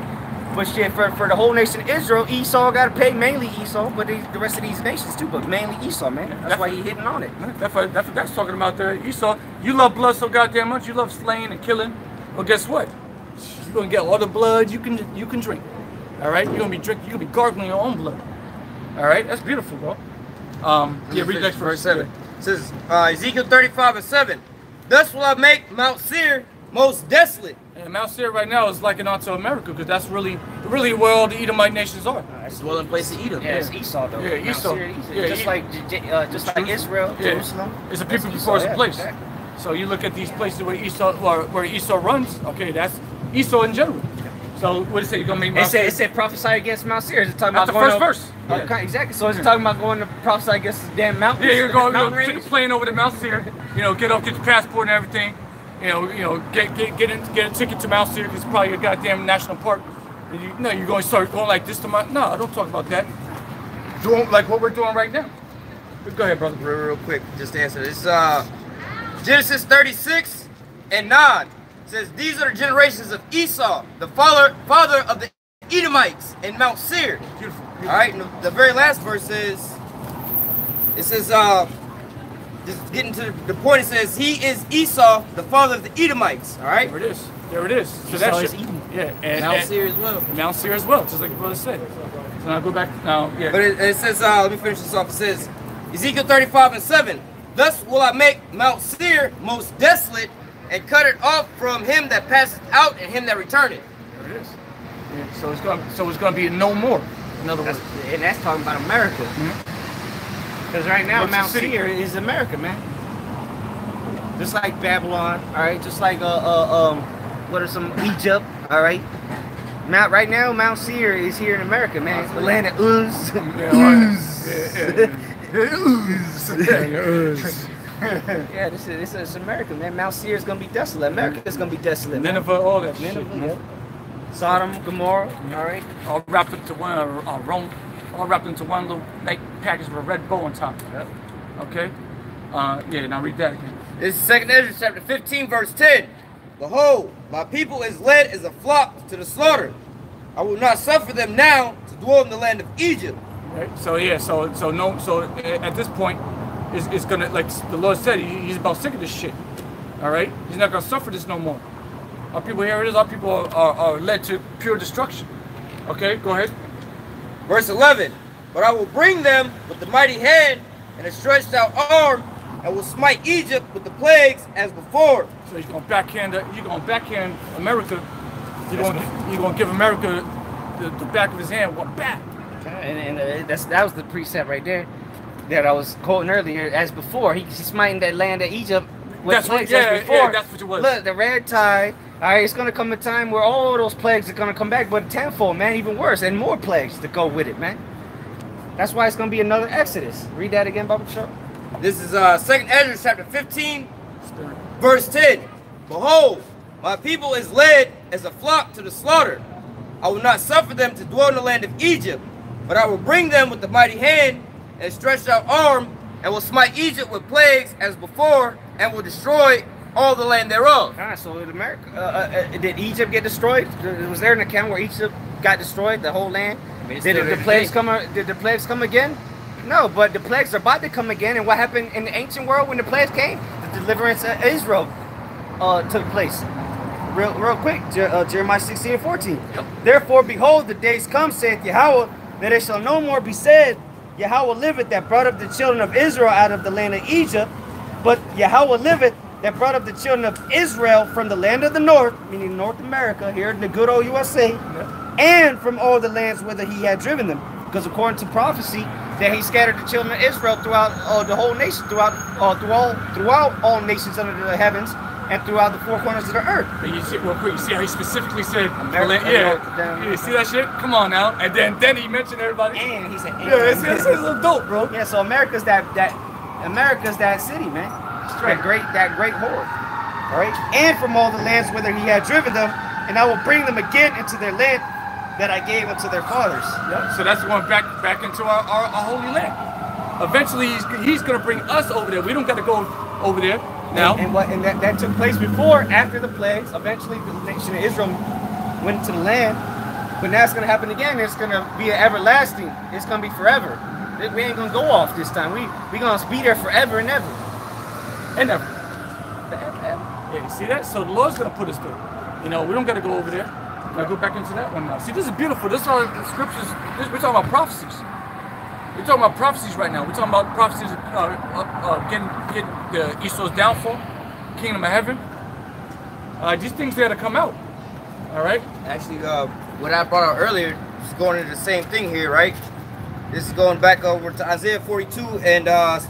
Speaker 2: But shit, for the whole nation of Israel, Esau got to pay, mainly Esau, but the rest of these nations too, but mainly Esau, man. That's why he hitting on it.
Speaker 1: That's what that's talking about there. Esau, you love blood so goddamn much. You love slaying and killing. Well, guess what? You're gonna get all the blood you can drink. All right, you're gonna be drinking. You're gonna be gargling your own blood. All right, that's beautiful, bro. Yeah, read next verse 7.
Speaker 3: It says Ezekiel 35 and 7. Thus will I make Mount Seir most desolate.
Speaker 1: And Mount Seir right now is likened onto America because that's really where all the Edomite nations are.
Speaker 3: That's the dwelling place of Edom.
Speaker 2: Yeah, it's Esau though.
Speaker 1: Yeah, Esau.
Speaker 2: Yeah, just like Israel, Jerusalem.
Speaker 1: It's a people before it's a place. Exactly. So you look at these places where Esau runs. Okay, that's Esau in general. So what does it say? You're gonna make Mount Seir?
Speaker 2: It said prophesy against Mount Seir. It's talking
Speaker 1: about
Speaker 2: the
Speaker 1: first verse.
Speaker 2: Okay, exactly. So it's talking about going to prophesy against the damn mountain.
Speaker 1: Yeah, you're going take a plane over to Mount Seir. You know, get your passport and everything. You know, get a ticket to Mount Seir because it's probably a goddamn national park. And you're going to start going like this to Mount. No, I don't talk about that. Doing like what we're doing right now. Go ahead, brother.
Speaker 3: Real quick, just to answer this. Genesis 36 and 9 says, these are the generations of Esau, the father of the Edomites in Mount Seir.
Speaker 1: Beautiful.
Speaker 3: All right, and the very last verse is, just getting to the point, it says, he is Esau, the father of the Edomites. All right?
Speaker 1: There it is. So that's Edom. Yeah. And
Speaker 3: Mount Seir as well.
Speaker 1: Mount Seir as well, just like the brother said. So now go back now. Yeah.
Speaker 3: But it says, let me finish this off. It says, Ezekiel 35 and 7. Thus will I make Mount Seir most desolate, and cut it off from him that passeth out and him that returneth.
Speaker 1: There it is. Yeah. So it's gonna be no more. In other words.
Speaker 2: And that's talking about America. Because right now, Mount Seir is America, man. Just like Babylon, all right. Just like what are some Egypt, all right. Right now, Mount Seir is here in America, man. The land of Uz. Yeah, this is America, man. Mount Seir is gonna be desolate. America is gonna be desolate.
Speaker 1: Nineveh, all that shit.
Speaker 2: Sodom, Gomorrah, all right.
Speaker 1: All wrapped into one Rome. All wrapped into one little package with a red bow on top. Yep. Okay? Yeah, now read that again.
Speaker 3: This is 2nd Ezra chapter 15, verse 10. Behold, my people is led as a flock to the slaughter. I will not suffer them now to dwell in the land of Egypt.
Speaker 1: Right? So yeah, so at this point, it's gonna, like the Lord said, he's about sick of this shit. All right? He's not gonna suffer this no more. Our people, here it is, our people are led to pure destruction. Okay, go ahead.
Speaker 3: Verse 11, but I will bring them with the mighty hand and a stretched out arm, and will smite Egypt with the plagues as before.
Speaker 1: So he's gonna backhand America. You're gonna give America the back of his hand. One back.
Speaker 2: And that was the precept right there that I was quoting earlier. As before, he's smiting that land of Egypt with plagues as before.
Speaker 1: Yeah, that's what it was.
Speaker 2: Look, the red tide. All right, it's gonna come a time where all those plagues are gonna come back, but tenfold, man, even worse, and more plagues to go with it, man. That's why it's gonna be another Exodus. Read that again, Baba Show.
Speaker 3: This is 2nd Ezra chapter 15, verse 10. Behold, my people is led as a flock to the slaughter. I will not suffer them to dwell in the land of Egypt, but I will bring them with the mighty hand and stretched out arm, and will smite Egypt with plagues as before, and will destroy all the land thereof.
Speaker 2: So in America, did Egypt get destroyed? Was there an account where Egypt got destroyed, the whole land? Did the plagues come again? No, but the plagues are about to come again. And what happened in the ancient world when the plagues came? The deliverance of Israel took place. Real quick, Jeremiah 16 and 14. Yep. Therefore, behold, the days come, saith Yahweh, that it shall no more be said, Yahweh liveth, that brought up the children of Israel out of the land of Egypt. But Yahweh liveth, that brought up the children of Israel from the land of the north, meaning North America, here in the good old USA, and from all the lands whither he had driven them. Because according to prophecy, that he scattered the children of Israel throughout the whole nation, throughout all nations under the heavens, and throughout the four corners of the earth.
Speaker 1: And you see, real quick, you see how he specifically said,
Speaker 2: America,
Speaker 1: you see that shit? Come on now. And then he mentioned everybody.
Speaker 2: And he said,
Speaker 1: yeah, it's dope, bro.
Speaker 2: Yeah, so America's that city, man. That great horde. All right, and from all the lands whither he had driven them, and I will bring them again into their land that I gave unto their fathers.
Speaker 1: Yep. So that's going back into our holy land. Eventually, he's going to bring us over there. We don't got to go over there now.
Speaker 2: And that took place before, after the plagues. Eventually, the nation of Israel went into the land. But now it's going to happen again. It's going to be an everlasting. It's going to be forever. We ain't going to go off this time. We going to be there forever and ever.
Speaker 1: And ever. Yeah, you see that? So the Lord's going to put us there. You know, we don't got to go over there. Now go back into that one now. See, this is beautiful. This is all the scriptures. We're talking about prophecies. We're talking about prophecies right now. We're talking about prophecies getting Esau's downfall, kingdom of heaven. These things there to come out. All right.
Speaker 3: Actually, what I brought out earlier is going into the same thing here, right? This is going back over to Isaiah 42 and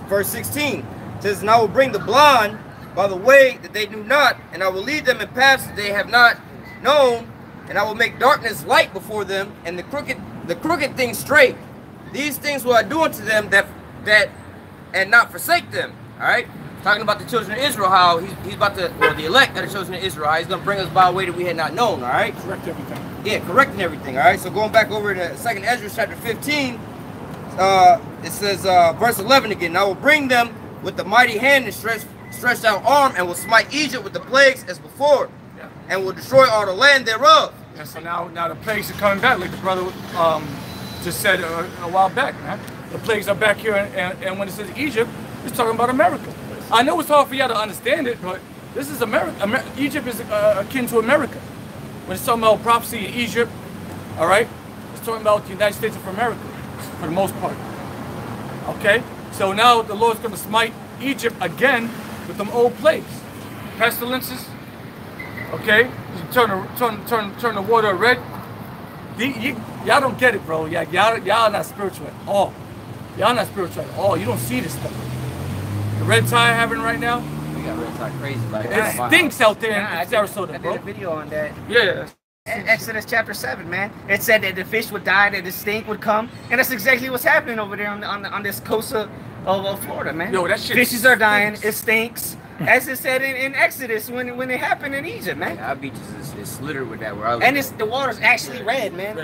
Speaker 3: verse 16. It says, "And I will bring the blind by the way that they knew not, and I will lead them in paths that they have not known. And I will make darkness light before them, and the crooked things straight. These things will I do unto them that and not forsake them." All right, talking about the children of Israel, how he's about to, or the elect that are children of Israel, how he's going to bring us by a way that we had not known. All right,
Speaker 1: correct everything.
Speaker 3: Yeah, correcting everything. All right, so going back over to 2nd Ezra chapter 15, it says verse 11 again. "And I will bring them with the mighty hand and stretched out arm, and will smite Egypt with the plagues as before. And will destroy all the land thereof."
Speaker 1: Yeah, so now the plagues are coming back, like the brother just said a while back, man. The plagues are back here, and when it says Egypt, it's talking about America. I know it's hard for y'all to understand it, but this is America. Egypt is akin to America. When it's talking about prophecy in Egypt, all right, it's talking about the United States of America, for the most part. Okay, so now the Lord's going to smite Egypt again with them old plagues, pestilences. Okay, you turn the water red. Y'all don't get it, bro. Y'all not spiritual at all. Y'all not spiritual at all. You don't see this stuff. The red tide having right now.
Speaker 3: We got red tide crazy. Like
Speaker 1: it stinks out there in Sarasota,
Speaker 2: bro. I did a video on that.
Speaker 1: Yeah.
Speaker 2: Exodus chapter 7, man. It said that the fish would die, that the stink would come, and that's exactly what's happening over there on this coast of Florida, man.
Speaker 1: Yo, that shit.
Speaker 2: Fishes are dying. It stinks. As it said in Exodus when it happened in Egypt, man.
Speaker 3: Yeah, our beaches is littered with that. Where I live.
Speaker 2: And the water's actually red, man.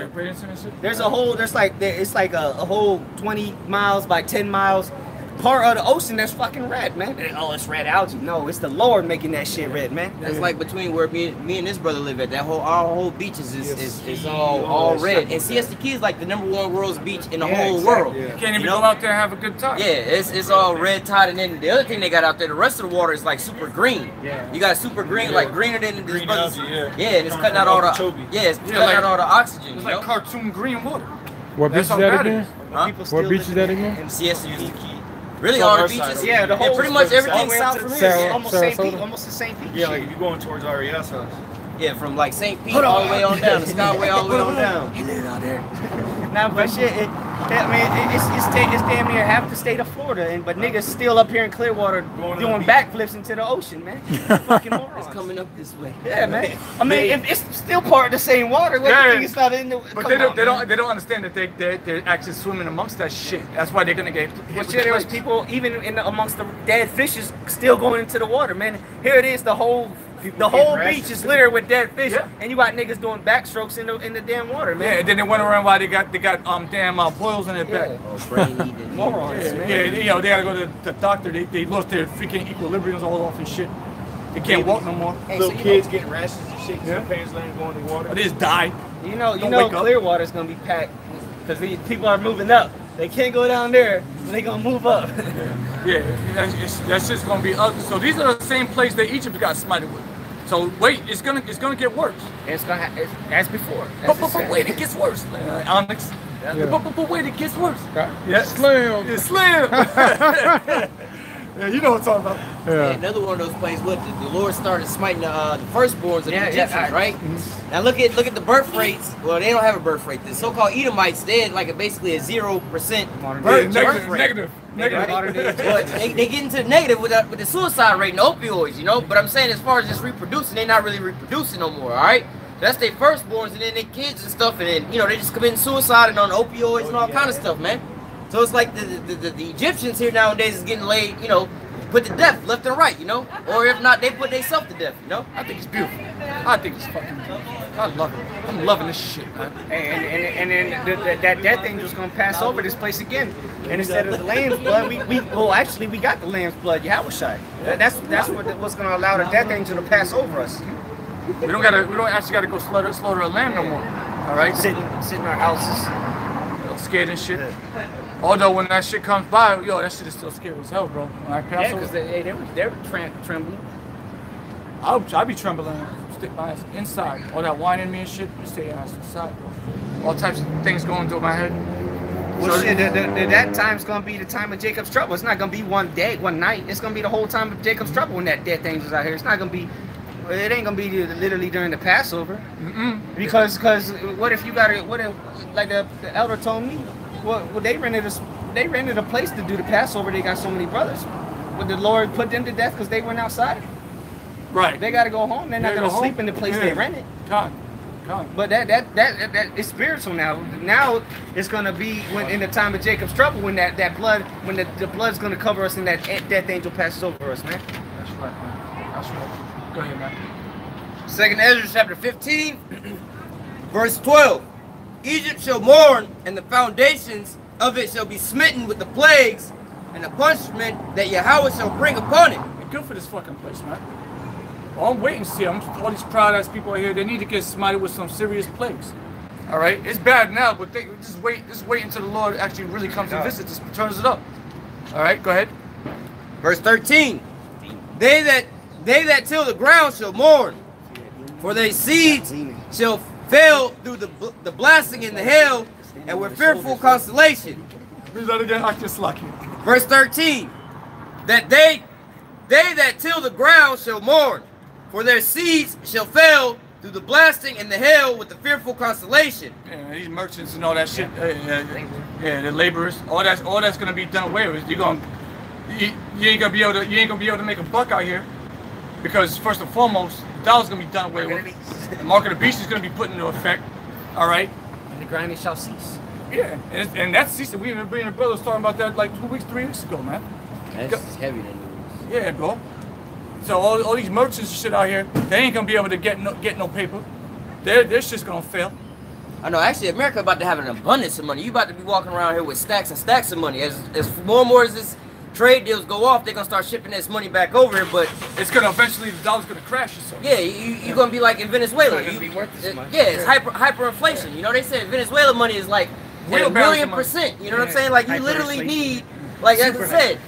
Speaker 2: There's a whole, it's like a whole 20 miles by 10 miles part of the ocean that's fucking red, man. Oh, it's red algae. No, it's the Lord making that shit red, man.
Speaker 3: That's like between where me and this brother live at. Our whole beaches is all red. And Siesta Key is like the #1 world's beach in the whole world.
Speaker 1: You can't even go out there and have a good time.
Speaker 3: Yeah, it's all red tide, and then the other thing they got out there, the rest of the water is like super green.
Speaker 2: Yeah.
Speaker 3: You got super green, like greener than this brother's.
Speaker 4: Yeah,
Speaker 3: and it's cutting out all the cutting out all the oxygen.
Speaker 1: It's like cartoon green water.
Speaker 5: What beach is that again?
Speaker 3: Huh?
Speaker 5: What beach is that again?
Speaker 3: And Siesta Key. Really, all the beaches?
Speaker 2: Yeah, the whole
Speaker 3: pretty much everything south from here.
Speaker 2: Almost the same beach.
Speaker 4: Yeah, like if you're going towards Ariel's house.
Speaker 3: Yeah, from like St. Pete all the way on down, the Skyway all the way on down.
Speaker 1: He live out there.
Speaker 2: Nah, but shit, it's damn near half the state of Florida, but niggas still up here in Clearwater doing backflips into the ocean, man. Fucking morons.
Speaker 3: It's coming up this way.
Speaker 2: Yeah, man. I mean, if it's still part of the same water, what do you think it's not in the?
Speaker 1: But they don't understand that they're actually swimming amongst that shit. That's why they're gonna get.
Speaker 2: But shit, there was people even amongst the dead fishes still going into the water, man. Here it is, the whole beach is littered with dead fish, and you got niggas doing backstrokes in the damn water, man.
Speaker 1: Yeah, and then they went around while they got damn boils in their back.
Speaker 3: Oh, brain eating.
Speaker 2: Morons, man.
Speaker 1: Yeah, you know, they gotta go to the doctor. They lost their freaking equilibriums all off and shit. They can't walk no more.
Speaker 4: Little kids getting rashes and shit because their parents letting them go in the water.
Speaker 1: Or they just die.
Speaker 2: You know, Clearwater's gonna be packed because people are moving up. They can't go down there. They gonna move up.
Speaker 1: Yeah, that's just gonna be ugly. So these are the same place that Egypt got smited with. So wait, it's gonna get worse.
Speaker 2: It's as before.
Speaker 1: But wait, it gets worse. Onyx. But wait, it gets worse.
Speaker 5: Yeah. Slim.
Speaker 1: It's slim. Yeah, you know what I'm talking about.
Speaker 6: Yeah. Another one of those places. What the Lord started smiting the firstborns of the Egyptians, right? Now look at the birth rates. Well, they don't have a birth rate. The so-called Edomites, they had like basically a 0% birth rate.
Speaker 1: Negative.
Speaker 6: But they get into the negative with the suicide rate and opioids, you know. But I'm saying as far as just reproducing, they're not really reproducing no more. All right. That's their firstborns and then their kids and stuff, and then they just committing suicide and on opioids and all kind of stuff, man. So it's like the Egyptians here nowadays is getting laid, put to death left and right, or if not, they put themselves to death,
Speaker 1: I think it's beautiful. I think it's fucking beautiful. I love it. I'm loving this shit, man.
Speaker 2: And then that death angel's gonna pass over this place again, and instead of the lamb's blood, we got the lamb's blood, Yahushua. That's what's gonna allow the death angel to pass over us.
Speaker 1: We don't actually gotta go slaughter a lamb no more. All right,
Speaker 2: sit in our houses,
Speaker 1: scared and shit. Yeah. Although when that shit comes by, that shit is still scary as hell, bro. When I pass
Speaker 2: because they were trembling.
Speaker 1: I'll be trembling. Stick my ass inside. All that wine in me and shit, you stay your ass inside, bro. All types of things going through my head.
Speaker 2: Well, shit, that time's gonna be the time of Jacob's trouble. It's not gonna be one day, one night. It's gonna be the whole time of Jacob's trouble when that death angel's out here. It's not gonna be. It ain't gonna be literally during the Passover. Because what if like the elder told me, well they rented a place to do the Passover. They got so many brothers. Would the Lord put them to death because they went outside?
Speaker 1: Right.
Speaker 2: They got to go home. They're not gonna sleep in the place they rented.
Speaker 1: Come.
Speaker 2: But that is spiritual now. Now it's gonna be when in the time of Jacob's trouble when that blood when the blood's gonna cover us and that death angel passes over us, man.
Speaker 1: That's right, man. That's right. Go ahead, man.
Speaker 3: 2nd Ezra chapter 15, verse 12. Egypt shall mourn, and the foundations of it shall be smitten with the plagues and the punishment that Yahweh shall bring upon it.
Speaker 1: It's good for this fucking place, man. Well, I'm waiting to see. All these proud ass people out here, they need to get smited with some serious plagues. All right? It's bad now, but they just wait until the Lord actually really comes and visits us, turns it up. All right, go ahead.
Speaker 3: Verse 13. They that till the ground shall mourn, for their seeds shall fail through the blasting in the hail, and with fearful constellation.
Speaker 1: Read that again, I just like it.
Speaker 3: Verse 13. That they that till the ground shall mourn, for their seeds shall fail through the blasting in the hail with the fearful constellation.
Speaker 1: Yeah, these merchants and all that shit, the laborers, all that's gonna be done away with. You ain't gonna be able to make a buck out here. Because first and foremost, the dollar's gonna be done away with. The mark of the beast is gonna be put into effect. All right.
Speaker 2: And the grinding shall cease.
Speaker 1: Yeah, and that's ceasing. We even been brothers talking about that like 2 weeks, 3 weeks ago, man.
Speaker 6: That's heavy than news.
Speaker 1: Yeah, bro. So all these merchants and shit out here, they ain't gonna be able to get no paper. Their shit's gonna fail.
Speaker 6: I know. Actually, America about to have an abundance of money. You about to be walking around here with stacks and stacks of money. As more and more as this trade deals go off, they're gonna start shipping this money back over here, but
Speaker 1: it's gonna eventually the dollar's gonna crash or something.
Speaker 6: Yeah, you're gonna be like in Venezuela.
Speaker 2: It's not gonna be worth this much.
Speaker 6: Yeah, it's hyperinflation. They say Venezuela money is like at 1,000,000%. You know what I'm saying? Like you literally need, like as I said,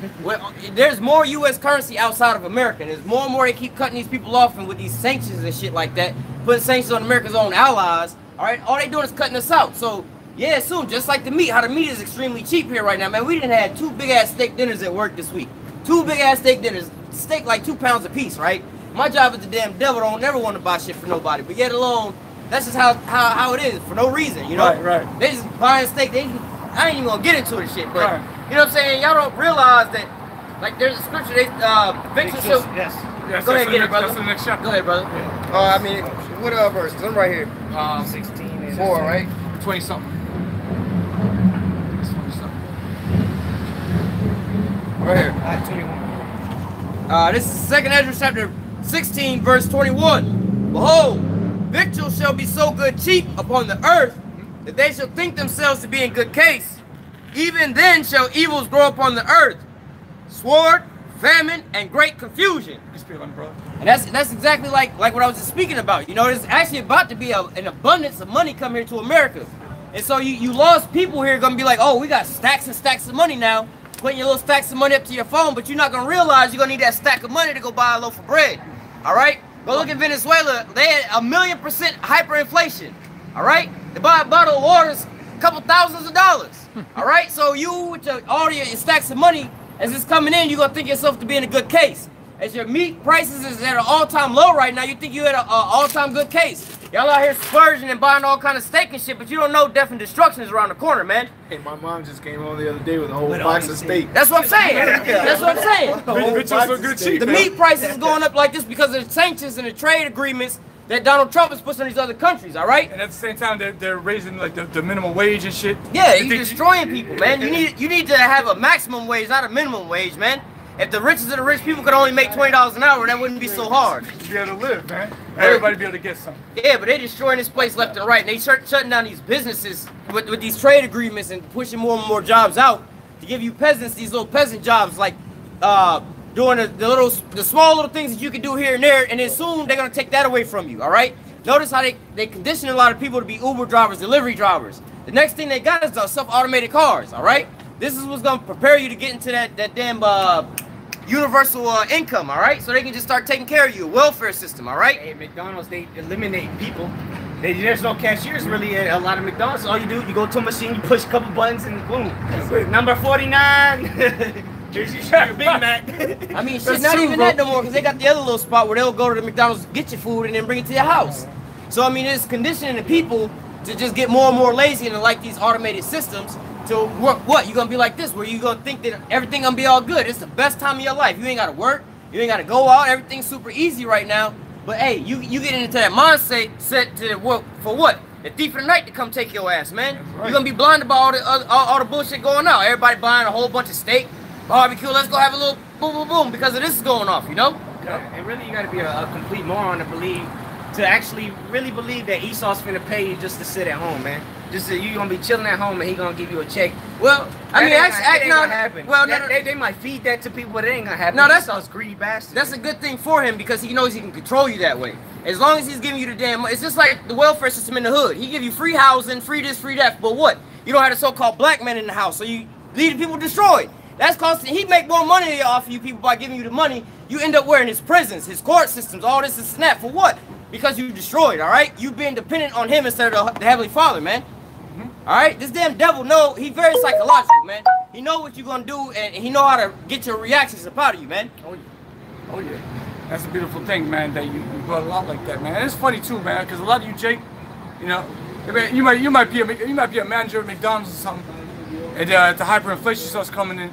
Speaker 6: there's more U.S. currency outside of America. There's more and more they keep cutting these people off, and with these sanctions and shit like that, putting sanctions on America's own allies. All right, all they doing is cutting us out. So. Yeah, soon, just like the meat. How the meat is extremely cheap here right now, man. We done had 2 big-ass steak dinners at work this week. 2 big-ass steak dinners. Steak like 2 pounds a piece, right? My job is the damn devil. Don't never want to buy shit for nobody. But yet alone, that's just how it is, for no reason, you know?
Speaker 1: Right.
Speaker 6: They just buying steak. I ain't even going to get into this shit, but you know what I'm saying? Y'all don't realize that, like, there's a scripture, Victor shall...
Speaker 2: Yes.
Speaker 6: Go ahead and get it, brother.
Speaker 1: That's the next chapter.
Speaker 6: Go ahead, brother.
Speaker 3: I mean, what verse? I'm right here.
Speaker 2: 16 and
Speaker 3: 4, right?
Speaker 1: 20-something.
Speaker 3: Right here.
Speaker 2: 21.
Speaker 3: This is 2nd Ezra chapter 16, verse 21. Behold, victuals shall be so good cheap upon the earth that they shall think themselves to be in good case. Even then shall evils grow upon the earth, sword, famine, and great confusion. And that's exactly like what I was just speaking about. There's actually about to be an abundance of money come here to America. And so you lost people here are going to be like, oh, we got stacks and stacks of money now. Putting your little stacks of money up to your phone, but you're not going to realize you're going to need that stack of money to go buy a loaf of bread. All right? Go look at Venezuela. They had 1,000,000% hyperinflation. All right? They buy a bottle of water, a couple thousands of dollars. All right? So you, with all your stacks of money,
Speaker 6: As it's coming in, you're gonna think yourself to be in a good case. As your meat prices is at an all-time low right now, you think you're at an all-time good case. Y'all out here splurging and buying all kind of steak and shit, but you don't know death and destruction is around the corner, man.
Speaker 4: Hey, my mom just came home the other day with a whole box of steak.
Speaker 6: That's what I'm saying. That's what I'm saying. The meat prices is going up like this because of the sanctions and the trade agreements that Donald Trump has put on these other countries, all right?
Speaker 1: And at the same time, they're raising like the minimum wage and shit.
Speaker 6: Yeah, you're destroying people, man. You need to have a maximum wage, not a minimum wage, man. If the richest of the rich people could only make $20 an hour, that wouldn't be so hard.
Speaker 1: You'd be able to live, man. Everybody be able to get something.
Speaker 6: Yeah, but they're destroying this place left and right. And they shutting down these businesses with these trade agreements and pushing more and more jobs out to give you peasants these little peasant jobs, like doing the small little things that you can do here and there, and then soon they're gonna take that away from you. All right. Notice how they condition a lot of people to be Uber drivers, delivery drivers. The next thing they got is the self-automated cars. All right. This is what's gonna prepare you to get into that damn universal income, all right? So they can just start taking care of you, a welfare system, all right?
Speaker 2: Hey, McDonald's, they eliminate people. There's no cashiers really at a lot of McDonald's. All you do, you go to a machine, you push a couple buttons, and boom. Number 49. Here's your Big Mac.
Speaker 6: I mean, shit, not even that no more, because they got the other little spot where they'll go to the McDonald's, get your food, and then bring it to your house. So, I mean, it's conditioning the people to just get more and more lazy and to like these automated systems. So what? You're gonna be like this, where you gonna think that everything gonna be all good. It's the best time of your life. You ain't gotta work, you ain't gotta go out, everything's super easy right now. But hey, you get into that mindset set to work for what? The thief of the night to come take your ass, man. Right. You're gonna be blinded by all the bullshit going on. Everybody buying a whole bunch of steak, barbecue, let's go have a little boom boom boom because of this is going off, you know?
Speaker 2: Yeah. And really you gotta be a complete moron to actually really believe that Esau's finna pay you just to sit at home, man. Just you gonna be chilling at home and he gonna give you a check.
Speaker 6: Well, I mean,
Speaker 2: that ain't gonna happen.
Speaker 6: Well,
Speaker 2: they might feed that to people, but it ain't gonna happen.
Speaker 6: No, that's
Speaker 2: Esau's greedy bastard.
Speaker 6: That's a good thing for him because he knows he can control you that way. As long as he's giving you the damn, it's just like the welfare system in the hood. He give you free housing, free this, free that. But what? You don't have the so-called black man in the house, so you leave the people destroyed. That's costing. He make more money off of you people by giving you the money. You end up wearing his prisons, his court systems, all this and snap for what? Because you destroyed, all right? You being dependent on him instead of the Heavenly Father, man. All right, this damn devil he very psychological, man. He know what you're gonna do, and he know how to get your reactions up out of you, man.
Speaker 1: Oh yeah, that's a beautiful thing, man. That you brought a lot like that, man. And it's funny too, man, because a lot of you, Jake, you know, you might be a manager at McDonald's or something, and the hyperinflation starts coming in.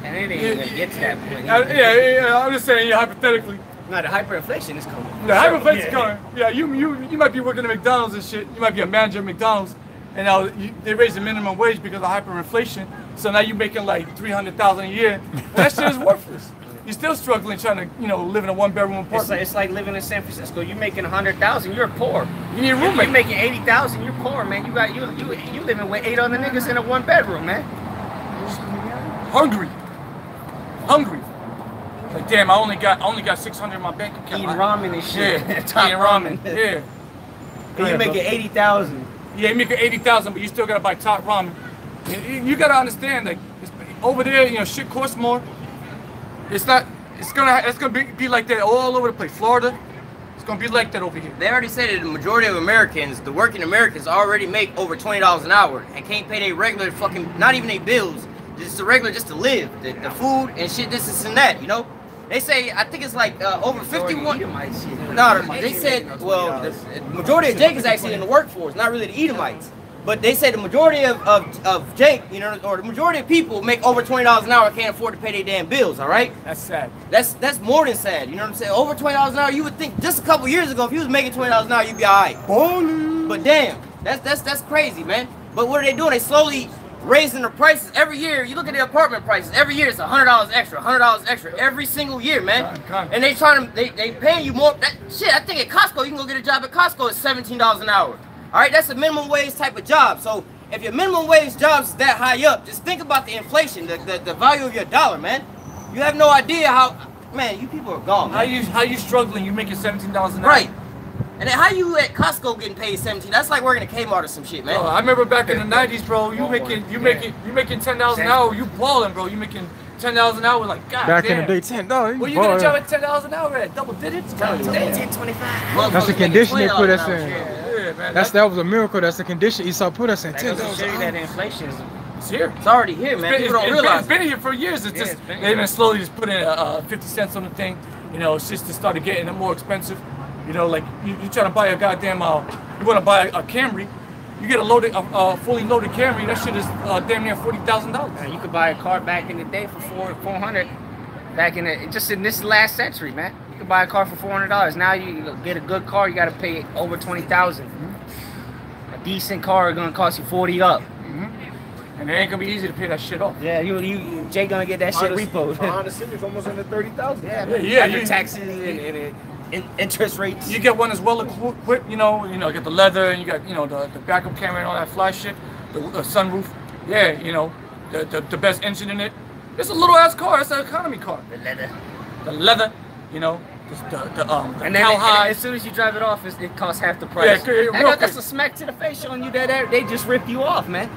Speaker 2: And it ain't gonna get to that point.
Speaker 1: Yeah, I'm just saying, hypothetically.
Speaker 2: No, the hyperinflation is coming.
Speaker 1: The hyperinflation is coming. Yeah, you might be working at McDonald's and shit. You might be a manager at McDonald's. And now they raise the minimum wage because of hyperinflation. So now you're making like $300,000 a year. Well, that shit is worthless. You're still struggling trying to, live in a one-bedroom apartment.
Speaker 2: It's like living in San Francisco. You're making $100,000, you're poor.
Speaker 1: You need a roommate.
Speaker 2: You're making $80,000, you're poor, man. You living with 8 other niggas in a one-bedroom, man.
Speaker 1: Hungry. Like damn, I only got 600 in my bank account.
Speaker 2: Eating ramen and shit.
Speaker 1: Yeah, eating ramen. Yeah.
Speaker 2: You're making $80,000.
Speaker 1: Yeah, you make $80,000, but you still gotta buy top ramen. You gotta understand, like over there, shit costs more. It's gonna be like that all over the place. Florida, it's gonna be like that over here.
Speaker 6: They already said that the majority of Americans, the working Americans, already make over $20 an hour and can't pay their regular fucking, not even their bills, just the regular, just to live, the food and shit, this and that, They say, I think it's like over 51. No, they said, well, the majority of Jake is actually in the workforce, not really the Edomites. But they say the majority of Jake, or the majority of people make over $20 an hour and can't afford to pay their damn bills, all right?
Speaker 1: That's sad.
Speaker 6: That's more than sad, you know what I'm saying? Over $20 an hour, you would think just a couple years ago, if you was making $20 an hour, you'd be all right. But damn, that's crazy, man. But what are they doing? They slowly raising the prices every year. You look at the apartment prices every year. It's $100 extra, $100 extra every single year, man. And they paying you more. I think at Costco you can go get a job at Costco at $17 an hour. All right, that's a minimum wage type of job. So if your minimum wage jobs is that high up, just think about the inflation, the value of your dollar, man. You have no idea how, man. You people are gone. Man.
Speaker 1: How you struggling? You making $17 an hour.
Speaker 6: Right. And then how you at Costco getting paid $17? That's like working at Kmart or some shit, man.
Speaker 1: I remember back in the '90s, bro. You making $10 an hour. You balling, bro. You making $10 an hour, like God.
Speaker 5: Back
Speaker 1: damn.
Speaker 5: in the day, $10.
Speaker 1: Well, you get a job at $10 an hour at double digits.
Speaker 2: $10.25.
Speaker 5: That's the condition they put us in.
Speaker 1: Yeah, man.
Speaker 5: That was a miracle. That's the condition Esau put us in.
Speaker 2: That doesn't show you that inflation is
Speaker 1: It's here.
Speaker 6: It's already here, man. People don't realize.
Speaker 1: It's been here for years. It's just they've been slowly just putting 50 cents on the thing. You know, it's just started getting more expensive. You know, like you try to buy a goddamn, you want to buy a Camry, you get a fully loaded Camry. That shit is damn near $40,000.
Speaker 2: You could buy a car back in the day for $400. Back in just in this last century, man. You could buy a car for $400. Now you get a good car, you got to pay over $20,000. A decent car is gonna cost you 40 up.
Speaker 1: And it ain't gonna be easy to pay that shit off.
Speaker 2: Yeah, Jay gonna get that shit repoed.
Speaker 4: Honda Civic's almost under 30,000.
Speaker 2: Yeah. Your taxes and interest rates.
Speaker 1: You get one as well equipped, you get the leather and you got, the backup camera and all that fly shit, the sunroof. Yeah, the best engine in it. It's a little ass car. It's an economy car. The leather.
Speaker 2: And then as soon as you drive it off, it costs half the price. Yeah, that's a smack to the face showing you that they just rip you off, man.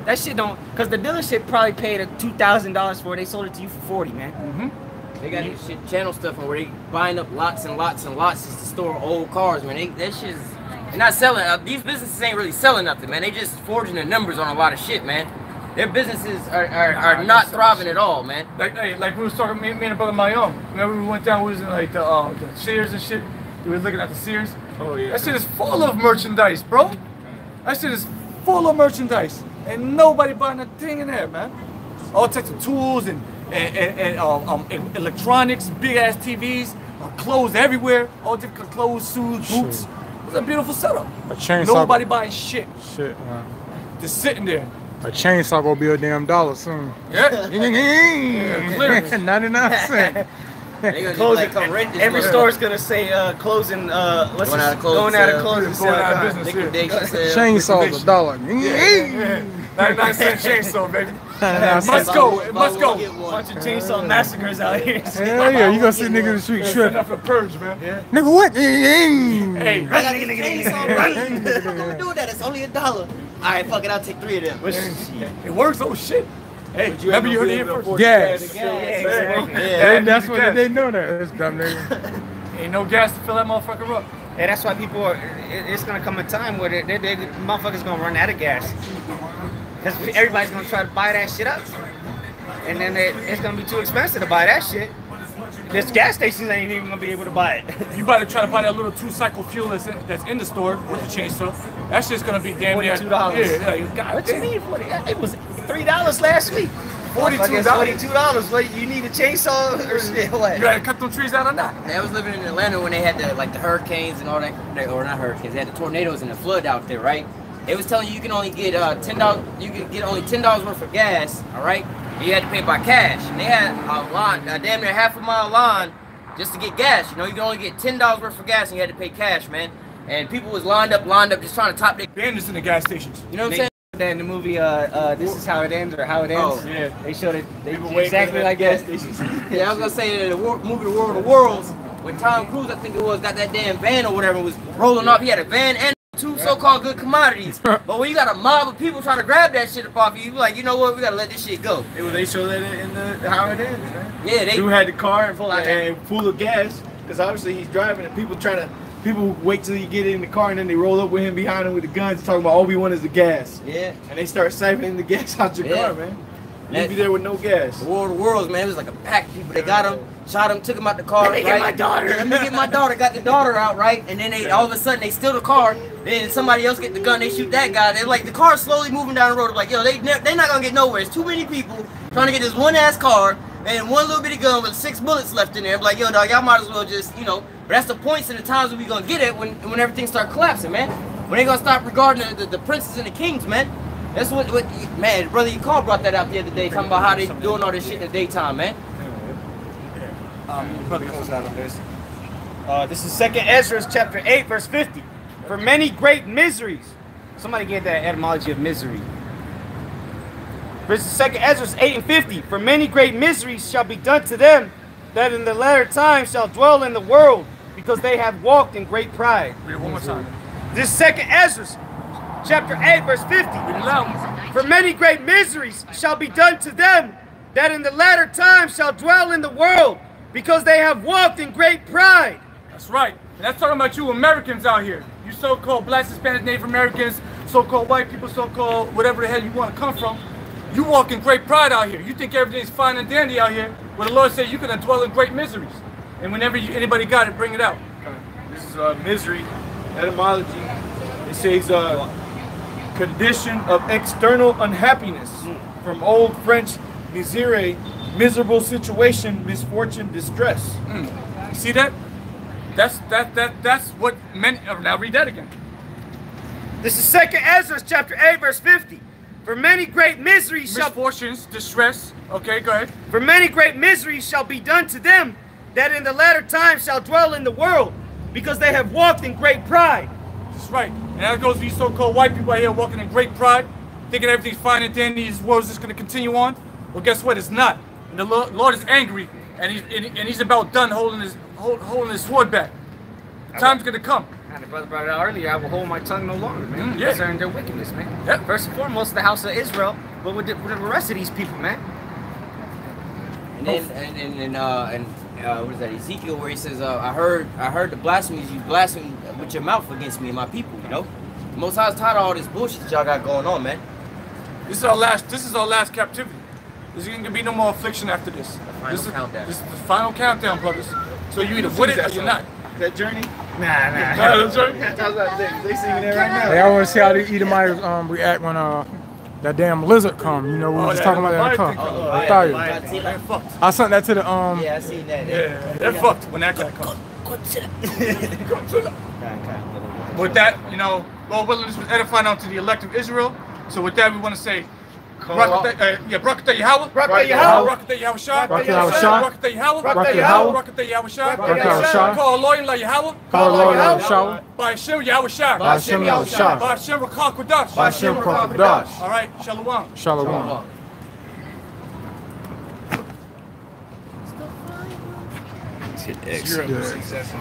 Speaker 2: That shit don't, because the dealership probably paid $2,000 for it. They sold it to you for $40, man.
Speaker 6: They got this shit channel stuff where they buying up lots and lots and lots just to store old cars, man. That shit's, they're not selling. These businesses ain't really selling nothing, man. They just forging the numbers on a lot of shit, man. Their businesses are not thriving at all, man.
Speaker 1: Like we was talking, me and a brother Mayom. Remember we went down, we was in like the Sears and shit. We were looking at the Sears.
Speaker 4: Oh yeah.
Speaker 1: That shit is full of merchandise, bro. That shit is full of merchandise. Ain't nobody buying a thing in there, man. All types of tools and electronics, big ass TVs, clothes everywhere, all different clothes, shoes, boots. It's a beautiful setup.
Speaker 5: A chainsaw.
Speaker 1: Nobody buying shit.
Speaker 5: Shit, man.
Speaker 1: Just sitting there.
Speaker 5: A chainsaw gonna be a damn $1 soon.
Speaker 1: Yeah.
Speaker 5: 99 cents.
Speaker 2: Closing. Every store's gonna say closing. Going out of closing.
Speaker 5: Chainsaw's $1.
Speaker 1: 99-cent chainsaw, baby. Must go. It must go.
Speaker 2: Bunch of chainsaw massacres out here.
Speaker 5: Hell yeah, you gonna see niggas in the street tripping.
Speaker 1: Enough for purge, man.
Speaker 2: Yeah.
Speaker 5: Nigga, what?
Speaker 6: Hey, I gotta get a chainsaw, right? What am I gonna do with that? It's only $1. All right, fuck it. I'll take 3 of them.
Speaker 1: It works. Oh shit. Hey, remember you heard it here first?
Speaker 5: Gas.
Speaker 2: Yeah.
Speaker 5: That's what they know that. That's dumb, nigga.
Speaker 1: Ain't no gas to fill that motherfucker up.
Speaker 2: And that's why people are. It's gonna come a time where they motherfuckers gonna run out of gas. Because everybody's gonna try to buy that shit up, and then it's gonna be too expensive to buy that shit. This gas stations ain't even gonna be able to buy it.
Speaker 1: You better try to buy that little 2-cycle fuel that's in the store with the chainsaw. That shit's gonna be damn near
Speaker 2: $42.
Speaker 1: Yeah,
Speaker 2: What you mean? It was $3 last week. $42. What, you need a chainsaw or shit? What?
Speaker 1: You gotta cut them trees out or not?
Speaker 6: I was living in Atlanta when they had the hurricanes and all that, or not hurricanes. They had the tornadoes and the flood out there, right? They was telling you can only get $10. You could get only $10 worth of gas, all right? You had to pay by cash. And they had a line, a damn near half-a-mile line, just to get gas. You know, you can only get $10 worth of gas, and you had to pay cash, man. And people was lined up, just trying to top their
Speaker 1: bandits in the gas stations.
Speaker 6: You know what I'm saying?
Speaker 2: That in the movie, This Is How It Ends, or How It Ends.
Speaker 6: Oh,
Speaker 1: yeah.
Speaker 2: They showed it exactly like gas stations.
Speaker 6: Yeah, I was gonna say the movie The War of the Worlds, when Tom Cruise, I think it was, got that damn van or whatever, was rolling off. He had a van and 2 so-called good commodities. But when you got a mob of people trying to grab that shit up off you like, you know what, we gotta let this shit go.
Speaker 4: They showed that in the How It Ends, man.
Speaker 6: Yeah, they
Speaker 4: Dude had the car full of gas, because obviously he's driving and people wait till you get in the car and then they roll up with him behind him with the guns talking about all we want is the gas.
Speaker 6: Yeah.
Speaker 4: And they start siphoning the gas out your car, man. You'd be there with no gas.
Speaker 6: The War of the Worlds, man, it was like a pack of people. They got him, shot him, took him out the car.
Speaker 2: Let me get my daughter.
Speaker 6: Let me get my daughter. Got the daughter out, right? And then they all of a sudden they steal the car. Then somebody else get the gun. They shoot that guy. They're like, the car's slowly moving down the road. They're like, yo, they not gonna get nowhere. It's too many people trying to get this one ass car and one little bitty gun with 6 bullets left in there. I'm like, yo, dog, y'all might as well just, you know. But that's the points and the times that we gonna get it when everything start collapsing, man. When they gonna stop regarding the princes and the kings, man. That's what man, brother, you brought that out the other day, talking about how they doing all this shit in the daytime, man.
Speaker 2: Brother comes out on this. This is 2nd Ezra chapter 8, verse 50. For many great miseries. Somebody get that etymology of misery. This is 2nd Ezra 8 and 50. For many great miseries shall be done to them that in the latter time shall dwell in the world, because they have walked in great pride.
Speaker 1: Read it one more time.
Speaker 2: This is 2nd Ezra chapter 8, verse 50.
Speaker 1: Read it loud.
Speaker 2: For many great miseries shall be done to them that in the latter time shall dwell in the world, because they have walked in great pride.
Speaker 1: That's right. And that's talking about you Americans out here. You so-called Black, Hispanic, Native Americans, so-called white people, so-called whatever the hell you want to come from. You walk in great pride out here. You think everything's fine and dandy out here. Well, the Lord said you're going to dwell in great miseries. And whenever anybody got it, bring it out.
Speaker 4: This is misery, etymology. It says condition of external unhappiness. From Old French, misere, miserable situation, misfortune, distress.
Speaker 1: See that? That's what meant. Now read that again.
Speaker 2: This is 2nd Ezra chapter 8 verse 50. For many great miseries
Speaker 1: misfortunes, distress. Okay, go ahead.
Speaker 2: For many great miseries shall be done to them that in the latter time shall dwell in the world, because they have walked in great pride.
Speaker 1: That's right. And that goes to these so-called white people out here walking in great pride, thinking everything's fine and dandy, this world is just going to continue on. Well, guess what? It's not. And the Lord is angry, and he's about done holding his sword back. The time's going to come.
Speaker 7: And the brother brought it out earlier, I will hold my tongue no longer, man.
Speaker 1: Yeah.
Speaker 7: Concerning their wickedness, man.
Speaker 1: Yep.
Speaker 7: First and foremost, the house of Israel, but with the rest of these people, man.
Speaker 6: And then what is that, Ezekiel, where he says, I heard the blasphemies you blaspheme with your mouth against me and my people, you know? The Most High's tired of all this bullshit that y'all got going on, man.
Speaker 1: This is our last captivity. There's going to be no more affliction after this.
Speaker 6: This is
Speaker 1: the final countdown, brothers. So you either with it or you're not.
Speaker 4: That journey?
Speaker 7: Nah.
Speaker 1: That's right.
Speaker 4: They singing it right now.
Speaker 5: Hey, I want to see how the Edomites react when that damn lizard come. You know, we were just talking about that in the car. I thought you.
Speaker 1: They're fucked.
Speaker 5: I sent that to the
Speaker 6: Yeah, I seen that.
Speaker 1: Yeah, they're fucked when that guy comes. With that, you know, Lord willing, this was edifying unto the elect of Israel. So with that, we want to say, Barakatah Yahweh,
Speaker 2: Barakatah Yahweh,
Speaker 1: Barakatah Yahweh Shah,
Speaker 5: Barakatah Yahweh Shah,
Speaker 1: Barakatah Yahweh,
Speaker 5: Barakatah Yahweh,
Speaker 1: Barakatah Yahweh Shah,
Speaker 5: Barakatah Yahweh Shah,
Speaker 1: Call Elohim La Yahweh,
Speaker 5: Call Lord Yahweh,
Speaker 1: by Hashem Yahweh Shah,
Speaker 5: by Hashem Yahweh Shah,
Speaker 1: by Hashem Rakal Kodash,
Speaker 5: by Hashem Kodash.
Speaker 1: All right, Shalom.
Speaker 5: Shalom.
Speaker 1: You're a successful.